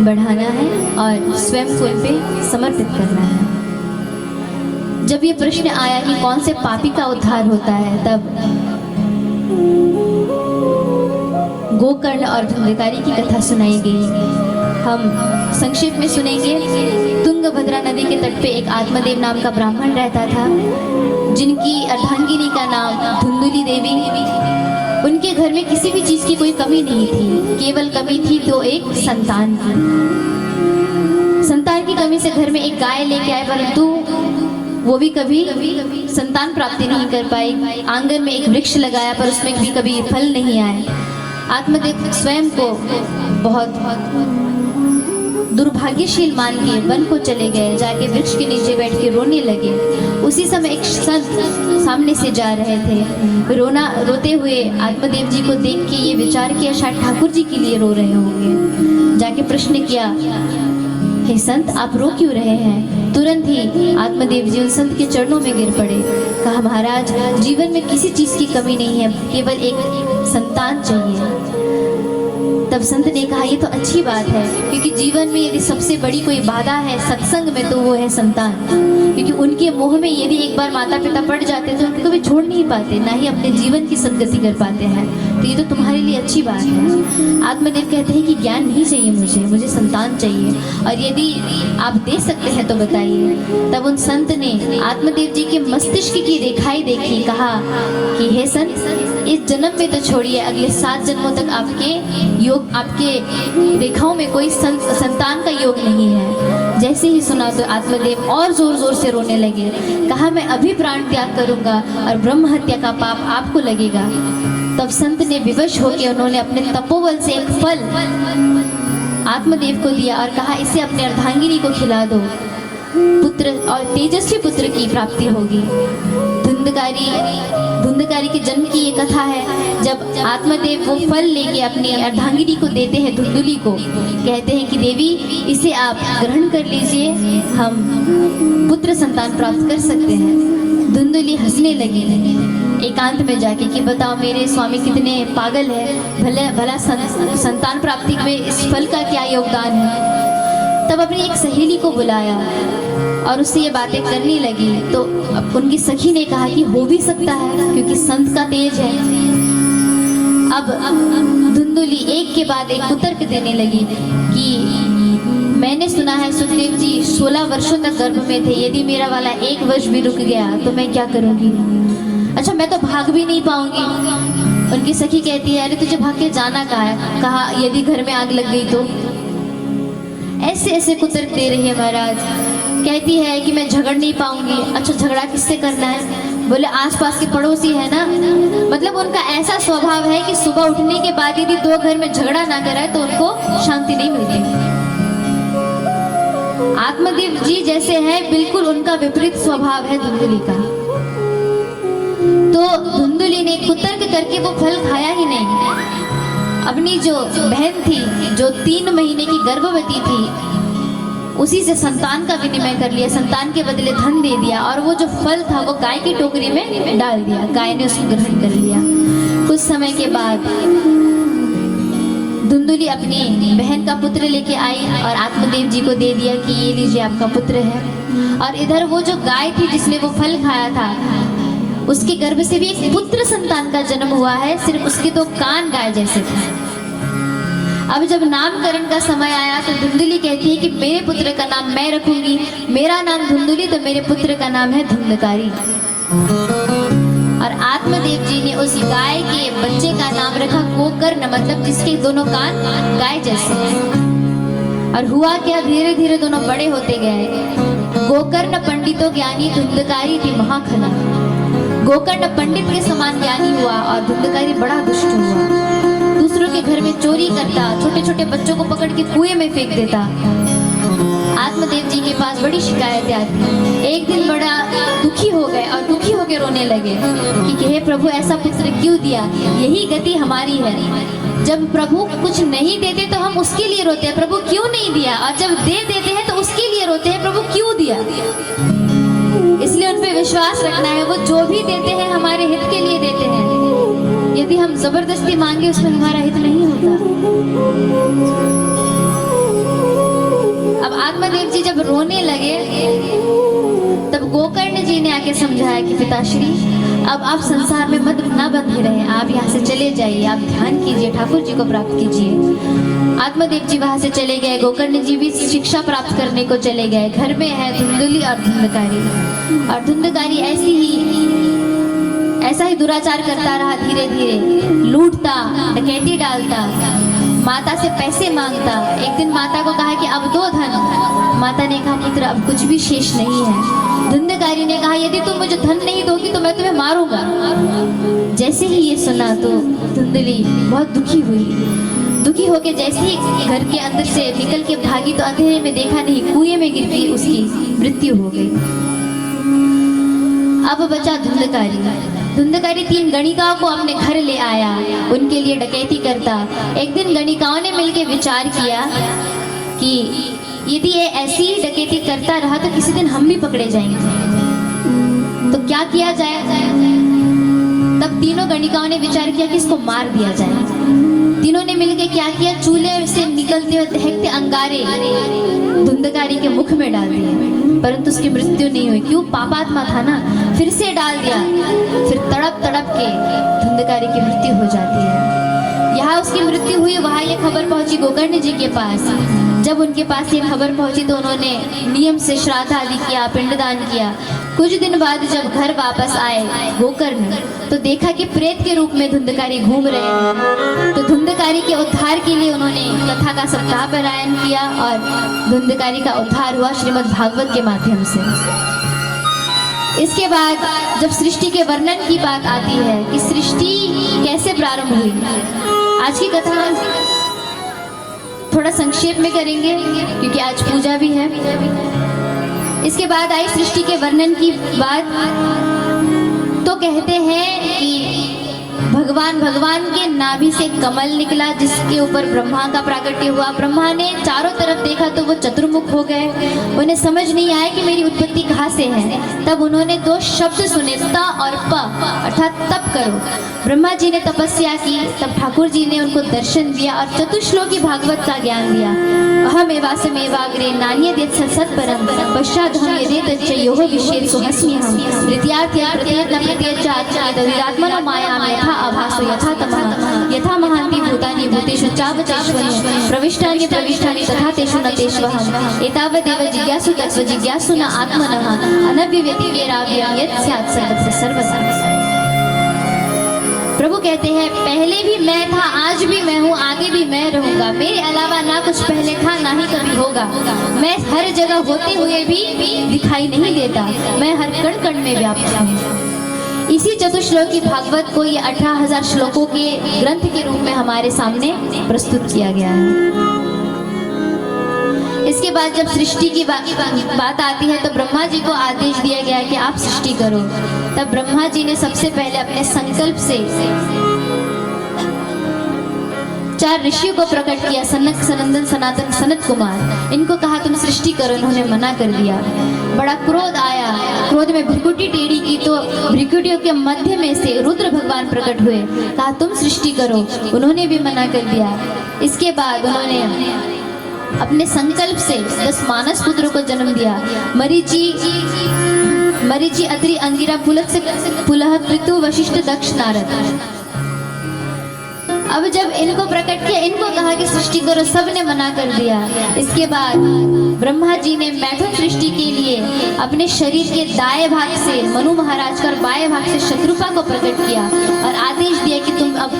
बढ़ाना है और स्वयं को इन पे समर्पित करना है। जब ये प्रश्न आया कि कौन से पापी का उद्धार होता है, तब गोकर्ण और धुंधकारी की कथा सुनाई गई। हम संक्षेप में सुनेंगे। तुंगभद्रा नदी के तट पे एक आत्मदेव नाम का ब्राह्मण रहता था, जिनकी अर्धांगिनी का नाम धुंधुली देवी। उनके घर में किसी भी चीज की कोई कमी नहीं थी, केवल कमी थी तो एक संतान की। संतान की कमी से घर में एक गाय लेके आए, परंतु वो भी कभी संतान प्राप्ति नहीं कर पाई। आंगन में एक वृक्ष लगाया, पर उसमें भी कभी फल नहीं आए। आत्मदेव स्वयं को बहुत दुर्भाग्यशील मान के वन को चले गए। जाके वृक्ष के नीचे बैठ के रोने लगे। उसी समय एक संत सामने से जा रहे थे। रोते हुए आत्मदेव जी को देख के ये विचार किया, शायद ठाकुर जी के लिए रो रहे होंगे। जाके प्रश्न किया, हे संत, आप रो क्यों रहे हैं? तुरंत ही आत्मदेव जी उन संत के चरणों में गिर पड़े। कहा, महाराज, जीवन में किसी चीज की कमी नहीं है, केवल एक संतान चाहिए। तब संत ने कहा, ये तो अच्छी बात है, क्योंकि जीवन में यदि सबसे बड़ी कोई बाधा है सत्संग में, तो वो है संतान। क्योंकि उनके मोह में यदि एक बार माता पिता पड़ जाते तो उनको कभी छोड़ नहीं पाते, ना ही अपने जीवन की सदगति कर पाते हैं। तो ये तो तुम्हारे लिए अच्छी बात है। आत्मदेव कहते हैं कि ज्ञान नहीं चाहिए मुझे संतान चाहिए, और यदि आप दे सकते हैं तो बताइए। तब उन संत ने आत्मदेव जी के मस्तिष्क की रेखाएं देखी। कहा कि हे संत, इस जन्म में तो छोड़िए, अगले 7 जन्मों तक आपके रेखाओं में कोई संतान का योग नहीं है। जैसे ही सुना तो आत्मदेव और जोर जोर से रोने लगे। कहा, मैं अभी प्राण त्याग करूंगा और ब्रह्म हत्या का पाप आपको लगेगा। तब संत ने विवश होकर उन्होंने अपने तपोबल से एक फल आत्मदेव को दिया और कहा, इसे अपने अर्धांगिनी को खिला दो, पुत्र और तेजस्वी पुत्र की प्राप्ति होगी। धुंधकारी के जन्म की ये कथा है। जब आत्मदेव वो फल लेके अपनी अर्धांगिनी को देते हैं, धुंधुली को, कहते हैं कि देवी, इसे आप ग्रहण कर लीजिए, हम पुत्र संतान प्राप्त कर सकते हैं। धुंधुली हंसने लगी एकांत में जाके कि बताओ मेरे स्वामी कितने पागल है, भला संतान प्राप्ति में इस फल का क्या योगदान है। तब अपनी एक सहेली को बुलाया और उससे ये बातें करने लगी। तो उनकी सखी ने कहा कि हो भी सकता है, क्योंकि संत का तेज है। अब धुंधुली एक के बाद एक कुतर्क देने लगी कि मैंने सुना है सुखदेव जी 16 वर्षों तक गर्भ में थे, यदि मेरा वाला 1 वर्ष भी रुक गया तो मैं क्या करूंगी? अच्छा, मैं तो भाग भी नहीं पाऊंगी। उनकी सखी कहती है, अरे तुझे भाग के जाना कहाँ है? कहा, यदि घर में आग लग गई तो? ऐसे ऐसे कुतर्क दे रही है महाराज। कहती है कि मैं झगड़ नहीं पाऊंगी। अच्छा, झगड़ा किससे करना है? बोले आसपास के पड़ोसी है ना। मतलब उनका ऐसा स्वभाव है कि सुबह उठने के बाद यदि 2 घर में झगड़ा ना कराए तो उनको शांति नहीं मिलती। आत्मदेव जी जैसे है, बिल्कुल उनका विपरीत स्वभाव है धुंधुली का। तो धुंधुली ने कुतर्क करके वो फल खाया ही नहीं। अपनी जो बहन थी, जो 3 महीने की गर्भवती थी, उसी से संतान का विनिमय कर लिया, संतान के बदले धन दे दिया, और वो जो फल था वो गाय की टोकरी में डाल दिया। गाय ने उसको ग्रहण कर लिया। कुछ समय के बाद धुंधुली अपनी बहन का पुत्र लेके आई और आत्मदेव जी को दे दिया कि ये लीजिए आपका पुत्र है। और इधर वो जो गाय थी जिसने वो फल खाया था, उसके गर्भ से भी एक पुत्र संतान का जन्म हुआ है। सिर्फ उसके 2 कान गाय जैसे थे। अब जब नामकरण का समय आया तो धुंधुली कहती है कि मेरे पुत्र का नाम मैं रखूंगी, मेरा नाम धुंधुली, तो मेरे पुत्र का नाम है धुंधकारी। और आत्मदेव जी ने उस गाय के बच्चे का नाम रखा गोकर्ण, मतलब जिसके दोनों कान गाय जैसे हैं। और हुआ क्या, धीरे धीरे दोनों बड़े होते गए। गोकर्ण पंडितों ज्ञानी, धुंधकारी थी महाखला। गोकर्ण पंडित के समान ज्ञानी हुआ और धुंधकारी बड़ा दुष्ट हुआ। दूसरों के घर में चोरी करता, छोटे छोटे बच्चों को पकड़ के कुएं में फेंक देता। आत्मदेव जी के पास बड़ी शिकायतें आती। एक दिन बड़ा दुखी हो गए और दुखी होकर रोने लगे कि हे प्रभु, ऐसा पुत्र क्यों दिया? यही गति हमारी है। जब प्रभु कुछ नहीं देते तो हम उसके लिए रोते हैं, प्रभु क्यों नहीं दिया, और जब दे देते हैं तो उसके लिए रोते हैं, प्रभु क्यों दिया। इसलिए उन पे विश्वास रखना है, वो जो भी देते हैं हमारे हित के लिए देते हैं। यदि हम जबरदस्ती मांगे उसमें हमारा हित नहीं होता। अब आत्मदेव जी जब रोने लगे तब गोकर्ण जी ने आके समझाया कि पिताश्री अब आप संसार में मत ना बंधे रहे, आप यहाँ से चले जाइए, आप ध्यान कीजिए, ठाकुर जी को प्राप्त कीजिए। आत्मदेव जी वहां से चले गए, गोकर्ण जी भी शिक्षा प्राप्त करने को चले गए। घर में है धुंधली और धुंधकारी, और धुंधकारी ऐसा ही दुराचार करता रहा, धीरे धीरे लूटता, डकैती डालता, माता से पैसे मांगता। एक दिन माता को कहा कि अब दो धन। माता ने कहा पुत्र अब कुछ भी शेष नहीं है। धुंधकारी ने कहा यदि तुम मुझे धन नहीं दोगी तो मैं तुम्हें मारूंगा। जैसे ही ये सुना तो धुंधली बहुत दुखी हुई। दुखी होकर जैसे ही घर के अंदर से निकल के भागी तो अंधेरे में देखा नहीं, कुएं में गिर गई, उसकी मृत्यु हो गई। अब बचा धुंधकारी। धुंधकारी 3 गणिकाओं को अपने घर ले आया, उनके लिए डकैती करता। एक दिन गणिकाओं ने मिलकर विचार किया कि यदि ये ऐसी ही डकैती करता रहा तो किसी दिन हम भी पकड़े जाएंगे, तो क्या किया जाए। तब तीनों गणिकाओं ने विचार किया कि इसको मार दिया जाए। तीनों ने मिलकर क्या किया, चूल्हे से निकलते हुए दहकते अंगारे धुंधकारी के मुख में डाल दिए, परंतु उसकी मृत्यु नहीं हुई। क्यों, पापात्मा था ना। फिर से डाल दिया, फिर तड़प तड़प के धुंधकारी की मृत्यु हो जाती है। यहाँ उसकी मृत्यु हुई, वहां ये खबर पहुंची गोकर्ण जी के पास। जब उनके पास ये खबर पहुंची तो उन्होंने नियम से श्राद्ध आदि किया, पिंडदान किया। कुछ दिन बाद जब घर वापस आए गोकर्ण तो देखा कि प्रेत के रूप में धुंधकारी घूम रहे हैं। तो धुंधकारी के उद्धार के लिए उन्होंने कथा का सप्ताह पारायण किया और धुंधकारी का उद्धार हुआ श्रीमद् भागवत के माध्यम से। इसके बाद जब सृष्टि के वर्णन की बात आती है कि सृष्टि कैसे प्रारंभ हुई, आज की कथा थोड़ा संक्षेप में करेंगे क्योंकि आज पूजा भी है। इसके बाद आई सृष्टि के वर्णन की बात। तो कहते हैं कि भगवान के नाभि से कमल निकला जिसके ऊपर ब्रह्मा का प्राकट्य हुआ। ब्रह्मा ने चारों तरफ देखा तो वो चतुर्मुख हो गए। उन्हें समझ नहीं आया कि मेरी उत्पत्ति कहाँ से है। तब उन्होंने 2 शब्द सुने, त और प, अर्थात तप करो। ब्रह्मा जी ने तपस्या की, तब ठाकुर जी ने उनको दर्शन दिया और चतुश्लोकी भागवत का ज्ञान दिया। अहमेवासमेवाग्रे नान्यदेत सत्परम पश्चादहं यदेतच्च योः विशेषः सुहस्म्यहम् तृतीयार्थ्या प्रत्येन प्रत्येच आत्मनो मायां यथा आभासो यथा तमः यथा महान्ति भूतानि भूतेषु चावचैश्वर्यं प्रविष्टानि तथा तेषु न तेष्वहम् एतावदेव जिज्ञासु तत्त्व जिज्ञासु न आत्मनः अनव्यतिवेराव्यं यत् स्यात् सर्वस्य सर्वदा। प्रभु कहते हैं पहले भी मैं था, आज भी मैं हूँ, आगे भी मैं रहूंगा। मेरे अलावा ना कुछ पहले था ना ही कभी होगा। मैं हर जगह होते हुए भी दिखाई नहीं देता, मैं हर कण कण में व्याप्त हूँ। इसी चतुश्लोकी भागवत को ये 18,000 श्लोकों के ग्रंथ के रूप में हमारे सामने प्रस्तुत किया गया है। इसके बाद जब सृष्टि की बात आती है तो ब्रह्मा जी को आदेश दिया गया कि आप सृष्टि करो। तब ब्रह्मा जी ने सबसे पहले अपने संकल्प से 4 ऋषियों को प्रकट किया, सनक, सनंदन, सनातन, सनत कुमार। इनको कहा तुम सृष्टि करो, इन्होंने मना कर दिया। बड़ा क्रोध आया, क्रोध में भ्रिकुटी टेढ़ी की तो भ्रिकुटियों के मध्य में से रुद्र भगवान प्रकट हुए, कहा तुम सृष्टि करो, उन्होंने भी मना कर दिया। इसके बाद उन्होंने अपने संकल्प से 10 मानस पुत्रों को जन्म दिया। मरीचि अत्रि अंगिरा पुलह कृतु वशिष्ठ दक्ष नारद। अब जब इनको प्रकट किया, इनको कहा कि सृष्टि करो, सबने मना कर दिया। इसके बाद ब्रह्मा जी ने मैथुन सृष्टि के लिए अपने शरीर के दाएं भाग से मनु महाराज का और बाएं भाग से शत्रुपा को प्रकट किया और आदेश दिया कि तुम अब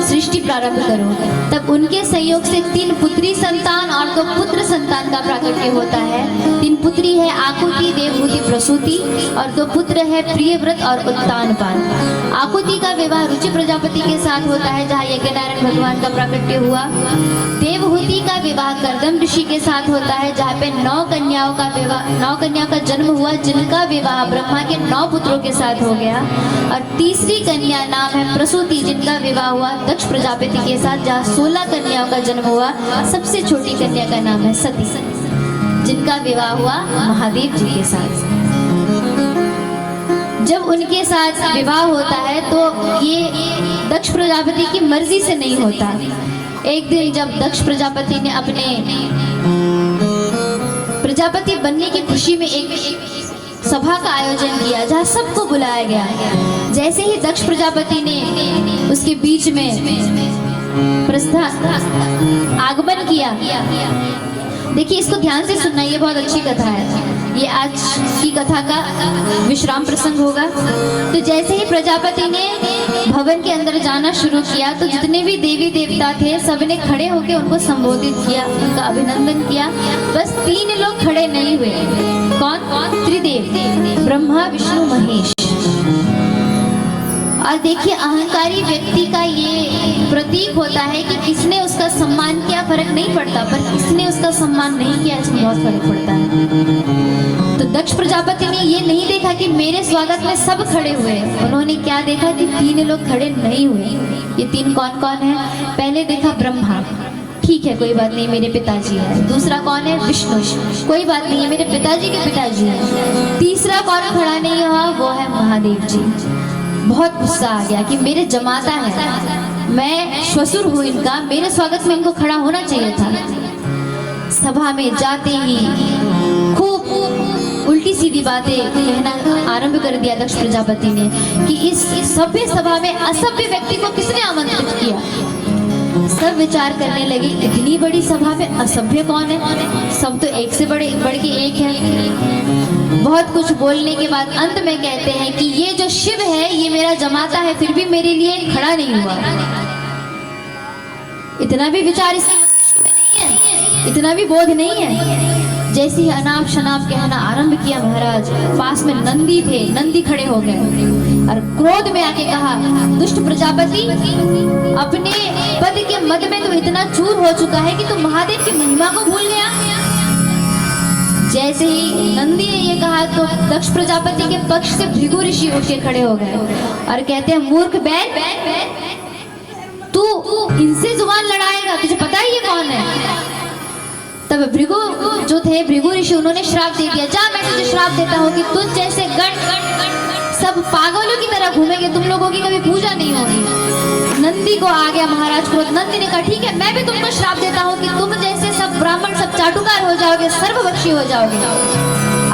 सृष्टि प्रारंभ करो। तब उनके संयोग से 3 पुत्री संतान और 2 पुत्र संतान का प्राकट्य होता है। 3 पुत्री है आकुति, देवहूति, प्रसूति और 2 पुत्र है प्रियव्रत और उत्तानपान। आकुति का विवाह रुचि प्रजापति के साथ होता है जहाँ यज्ञनारायण भगवान का प्राकट्य हुआ। देवहूति का विवाह कर्दम ऋषि के साथ होता है जहाँ पे 9 कन्याओं का जन्म हुआ जिनका विवाह ब्रह्मा के 9 पुत्रों के साथ हो गया। और तीसरी कन्या नाम है प्रसूति जिनका विवाह हुआ दक्ष प्रजापति के साथ जहाँ 16 कन्याओं का जन्म हुआ। सबसे छोटी कन्या का नाम है सती जिनका विवाह हुआ महादेव जी के साथ। जब उनके साथ विवाह होता है तो ये दक्ष प्रजापति की मर्जी से नहीं होता। एक दिन जब दक्ष प्रजापति ने अपने प्रजापति बनने की खुशी में एक सभा का आयोजन किया जहाँ सबको बुलाया गया। जैसे ही दक्ष प्रजापति ने उसके बीच में आगमन किया, देखिए इसको ध्यान से सुनना, ये बहुत अच्छी कथा है। ये आज की कथा का विश्राम प्रसंग होगा। तो जैसे ही प्रजापति ने भवन के अंदर जाना शुरू किया तो जितने भी देवी देवता थे सबने खड़े होकर उनको संबोधित किया, उनका अभिनंदन किया। बस 3 लोग खड़े नहीं हुए। कौन? त्रिदेव, ब्रह्मा विष्णु महेश। और देखिए अहंकारी व्यक्ति का ये प्रतीक होता है कि किसने उसका सम्मान किया फर्क नहीं पड़ता, पर किसने उसका सम्मान नहीं किया इसमें बहुत फर्क पड़ता है। तो दक्ष प्रजापति ने ये नहीं देखा कि मेरे स्वागत में सब खड़े हुए, उन्होंने क्या देखा कि 3 लोग खड़े नहीं हुए। ये 3 कौन कौन है? पहले देखा ब्रह्मा, ठीक है कोई बात नहीं मेरे पिताजी है। दूसरा कौन है? विष्णु, कोई बात नहीं है मेरे पिताजी के पिताजी है। तीसरा कौन खड़ा नहीं हुआ? वो है महादेव जी। बहुत गुस्सा आ गया कि मेरे जमाता है, मैं श्वशुर हूँ इनका, मेरे स्वागत में इनको खड़ा होना चाहिए था। सभा में जाते ही खूब उल्टी सीधी बातें कहना आरंभ कर दिया दक्ष प्रजापति ने कि इस सभ्य सभा में असभ्य व्यक्ति को किसने आमंत्रित किया। सब विचार करने लगे इतनी बड़ी सभा में असभ्य कौन है, सब तो एक से बढ़ के एक है। बहुत कुछ बोलने के बाद अंत में कहते हैं कि ये जो शिव है ये मेरा जमाता है, फिर भी मेरे लिए खड़ा नहीं हुआ। इतना भी विचार इसके मस्तिष्क में नहीं है, इतना भी बोध नहीं है। जैसे ही अनाप शनाप कहना आरंभ किया महाराज, पास में नंदी थे, नंदी खड़े हो गए और क्रोध में आके कहा, दुष्ट प्रजापति, अपने पद के मद में तो इतना चूर हो चुका है कि तू महादेव की महिमा को भूल गया। जैसे ही नंदी ने ये कहा तो दक्ष प्रजापति के पक्ष से भृगु ऋषि उठ के खड़े हो गए और कहते हैं, मूर्ख बैल, तू इनसे जुबान लड़ाएगा, तुझे पता है ये कौन है? तब भृगु जो थे, भृगु ऋषि, उन्होंने श्राप दे दिया, जा मैं तुझे श्राप देता हूँ कि तुझ जैसे गण सब पागलों की तरह घूमेंगे, तुम लोगों की कभी पूजा नहीं होगी। नंदी को आ गया महाराज क्रोध। नंदी ने कहा, ठीक है मैं भी तुमको श्राप देता हूँ कि तुम जैसे सब ब्राह्मण सब चाटुकार हो जाओगे, सर्वभक्षी हो जाओगे।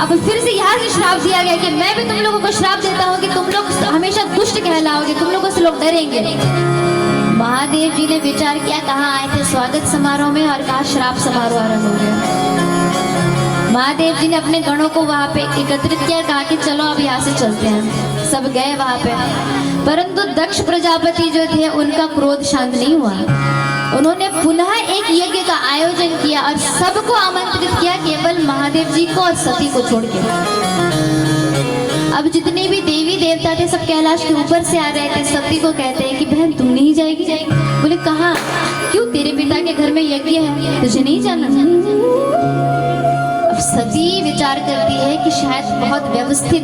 अब फिर से यहाँ से श्राप दिया गया कि मैं भी तुम लोगों को श्राप देता हूँ कि तुम लोग हमेशा दुष्ट कहलाओगे, तुम लोगों से लोग डरेंगे। महादेव जी ने विचार किया, कहाँ आए थे स्वागत समारोह में और कहाँ श्राप समारोह आरंभ हो गया। महादेव जी ने अपने गणों को वहां पे एकत्रित किया, कहा कि चलो अब यहाँ से चलते हैं। सब गए वहां पे, परंतु दक्ष प्रजापति जो थे उनका क्रोध शांत नहीं हुआ। उन्होंने पुनः एक यज्ञ का आयोजन किया और सबको आमंत्रित किया, केवल महादेव जी को और सती को छोड़ के। अब जितने भी देवी देवता थे सब कैलाश के ऊपर से आ रहे थे। सती को कहते हैं कि बहन तुम नहीं जाएगी? बोले कहाँ? क्यों? तेरे पिता के घर में यज्ञ है, तुझे नहीं जाना? अब सती विचार करती है कि शायद बहुत व्यवस्थित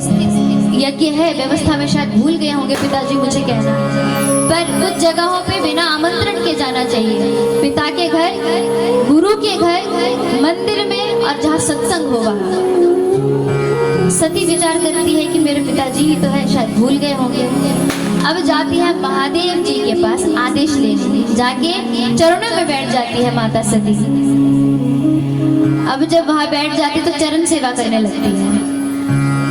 यज्ञ है, व्यवस्था में शायद भूल गए होंगे पिताजी मुझे कहना, पर कुछ जगहों पे बिना आमंत्रण के जाना चाहिए। पिता के घर, गुरु के घर, मंदिर में और जहाँ सत्संग होगा। सती विचार करती है कि मेरे पिताजी ही तो है, शायद भूल गए होंगे। अब जाती है महादेव जी के पास आदेश लेने, जाके चरणों में बैठ जाती है माता सती। अब जब वहां बैठ जाती तो चरण सेवा करने लगती है।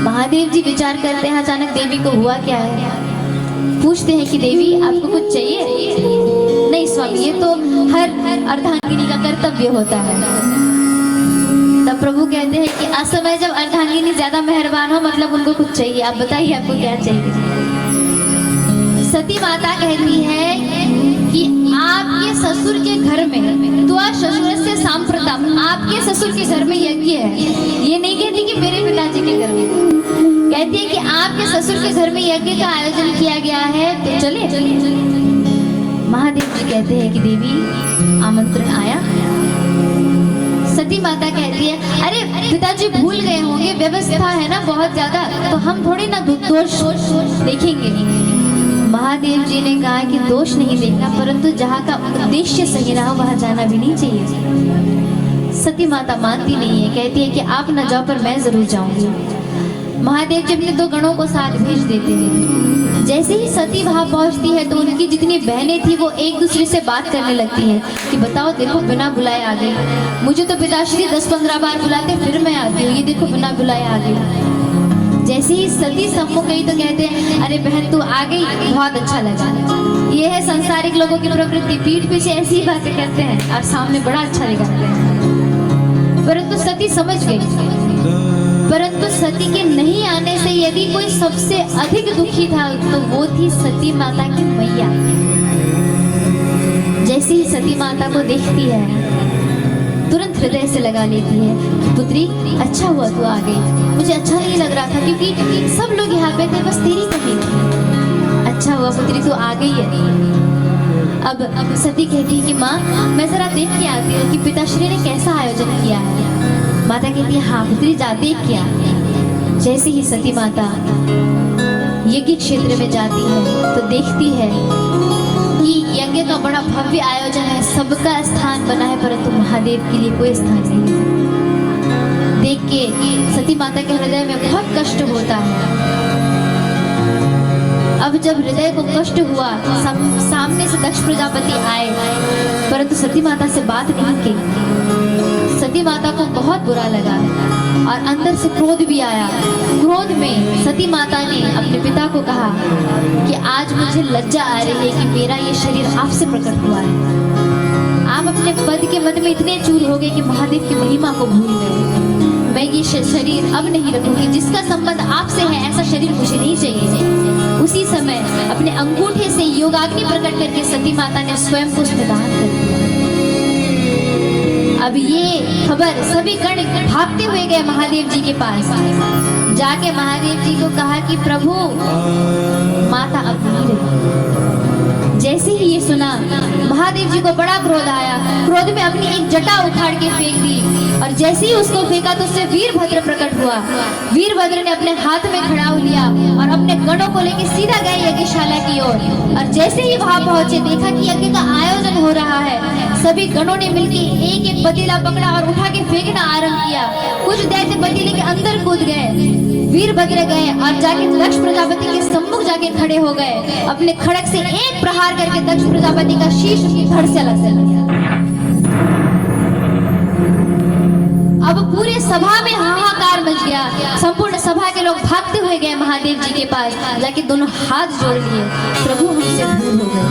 महादेव जी विचार करते हैं, अचानक देवी को हुआ क्या है। पूछते हैं कि देवी आपको कुछ चाहिए? नहीं स्वामी, ये तो हर अर्धांगिनी का कर्तव्य होता है। तब प्रभु कहते हैं कि असमय जब अर्धांगिनी ज्यादा मेहरबान हो मतलब उनको कुछ चाहिए, आप बताइए आपको क्या चाहिए। सती माता कहती है कि आपके ससुर के घर में, तो ससुर से सांप्रतम, आपके ससुर के घर में यज्ञ है। ये नहीं कहती कि मेरे पिताजी के घर में, कहती है कि आपके ससुर के घर में यज्ञ का आयोजन किया गया है, तो चले। महादेव जी कहते हैं कि देवी आमंत्रण आया। सती माता कहती है, अरे पिताजी भूल गए होंगे, व्यवस्था है ना बहुत ज्यादा, तो हम थोड़ी ना दोष देखेंगे। महादेव जी ने कहा कि दोष नहीं देखना, परंतु जहाँ का उद्देश्य सही रहा वहाँ जाना भी नहीं चाहिए। सती माता मानती नहीं है, कहती है कि आप न जाओ पर मैं जरूर जाऊंगी। महादेव जी अपने 2 गणों को साथ भेज देते हैं। जैसे ही सती वहां पहुंचती है तो उनकी जितनी बहनें थी वो एक दूसरे से बात करने लगती हैं कि बताओ देखो बिना बुलाए आ गई, मुझे तो पिताश्री 10-15 बार बुलाते फिर मैं आती हूँ, ये देखो बिना बुलाए आ गई। जैसे ही सती सम्मुख गई तो कहते हैं अरे बहन तू आ गई, बहुत अच्छा लगा। ये है संसारिक लोगों की प्रवृत्ति, पीठ पीछे ऐसी ही बातें करते हैं और सामने बड़ा अच्छा दिखाते हैं। परंतु सती समझ गई। परंतु सती के नहीं आने से यदि कोई सबसे अधिक दुखी था तो वो थी सती माता की मैया। जैसे ही सती माता को देखती है तुरंत हृदय से लगा लेती है पुत्री अच्छा हुआ तू आ गई, मुझे अच्छा नहीं लग रहा था क्योंकि सब लोग यहाँ पे थे, बस तेरी कमी थी। अच्छा हुआ पुत्री तू आ गई है। अब सती कहती है कि माँ मैं जरा देख के आती हूँ कि पिताश्री ने कैसा आयोजन किया है। माता कहती है हाँ पुत्री जा देख क्या। जैसे ही सती माता यज्ञ क्षेत्र में जाती है तो देखती है कि यज्ञ का बड़ा भव्य आयोजन है, सबका स्थान बना है परंतु महादेव के लिए कोई स्थान नहीं है। देख के सती माता के हृदय में बहुत कष्ट होता है। अब जब हृदय को कष्ट हुआ सामने से दक्ष प्रजापति आए परंतु सती माता से बात नहीं की। सती माता को बहुत बुरा लगा और अंदर से क्रोध भी आया। क्रोध में सती माता ने अपने पिता को कहा कि आज मुझे लज्जा आ रही है कि मेरा ये शरीर आपसे प्रकट हुआ है। आप अपने पद के मद में इतने चूर हो गए कि महादेव की महिमा को भूल गए। मैं ये शरीर अब नहीं रखूंगी, जिसका संबंध आपसे है ऐसा शरीर मुझे नहीं चाहिए। उसी समय अपने अंगूठे से योगाग्नि प्रकट करके सती माता ने स्वयं को उसमें दान कर दिया। अब ये खबर सभी गण भागते हुए गए महादेव जी के पास। जाके महादेव जी को कहा कि प्रभु माता अब नहीं रही। जैसे ही ये सुना महादेव जी को बड़ा क्रोध आया। क्रोध में अपनी एक जटा उखाड़ के फेंक दी और जैसे ही उसको फेंका तो उससे वीरभद्र प्रकट हुआ। वीरभद्र ने अपने हाथ में खड़ाऊ लिया और अपने गणों को लेकर सीधा गए यज्ञशाला की ओर। और जैसे ही वहां पहुंचे देखा कि यज्ञ का आयोजन हो रहा है। सभी गणों ने मिलकर एक एक पतीला पकड़ा और उठा के फेंकना आरंभ किया। कुछ दैत्य पतीले के अंदर कूद गए। वीरभद्र गए और जाके दक्ष प्रजापति के सम्मुख जाके खड़े हो गए। अपने खड़क से एक प्रहार करके दक्ष प्रजापति का शीश उसकी धड़ से अलग कर दिया। अब पूरे सभा में हाहाकार मच गया। संपूर्ण सभा के लोग भागते हुए गए महादेव जी के पास। जाके दोनों हाथ जोड़ लिए, प्रभु हमसे भूल हो गई,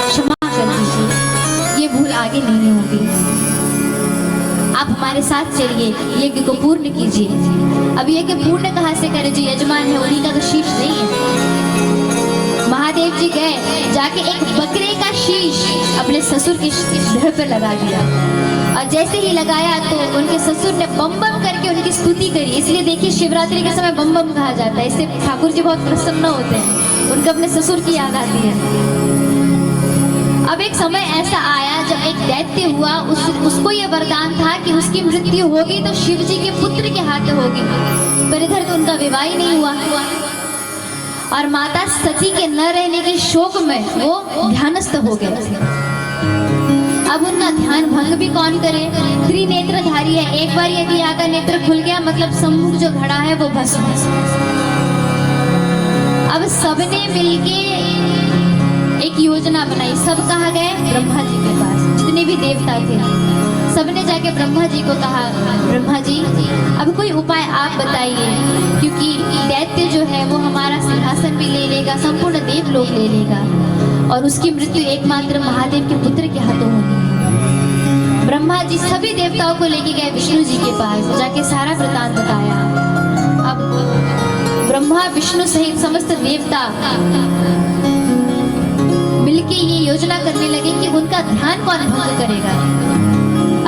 क्षमा कर दीजिए, ये भूल आगे नहीं होगी। आप हमारे साथ चलिए, यज्ञ को पूर्ण कीजिए। अब यज्ञ पूर्ण कहाँ से करें, जो यजमान है उन्हीं का तो शीश नहीं है। महादेव जी गए, जाके एक बकरे का शीश अपने ससुर की धड़ पर लगा दिया। और जैसे ही लगाया तो उनके ससुर ने बम बम करके उनकी स्तुति करी। इसलिए देखिए शिवरात्रि के समय बम बम कहा जाता है। इससे ठाकुर जी बहुत प्रसन्न होते हैं, उनको अपने ससुर की याद आती है। अब एक समय ऐसा आया जब एक दैत्य हुआ, उसको यह वरदान था कि उसकी मृत्यु होगी तो शिव जी के पुत्र के हाथ होगी। पर इधर तो उनका विवाह ही नहीं हुआ और माता सती के न रहने के शोक में वो ध्यानस्थ हो गए। अब उनका ध्यान भंग भी कौन करे, त्रिनेत्रधारी है। एक बार यदि आका नेत्र खुल गया मतलब सम्मुख जो घड़ा है वो भस्म। अब सबने मिलके एक योजना बनाई। सब कहाँ गए, ब्रह्मा जी के पास। जितने भी देवता थे सबने जाके ब्रह्मा जी को कहा, ब्रह्मा जी अब कोई उपाय आप बताइए, क्योंकि दैत्य जो है वो हमारा सिंहासन भी ले लेगा, संपूर्ण देवलोक ले लेगा और उसकी मृत्यु एकमात्र महादेव के पुत्र के हाथों होगी। ब्रह्मा जी सभी देवताओं को लेके गए विष्णु जी के पास, जाके सारा वृतांत बताया। अब ब्रह्मा विष्णु सहित समस्त देवता मिलके ये योजना करने लगे कि उनका ध्यान कौन भंग करेगा।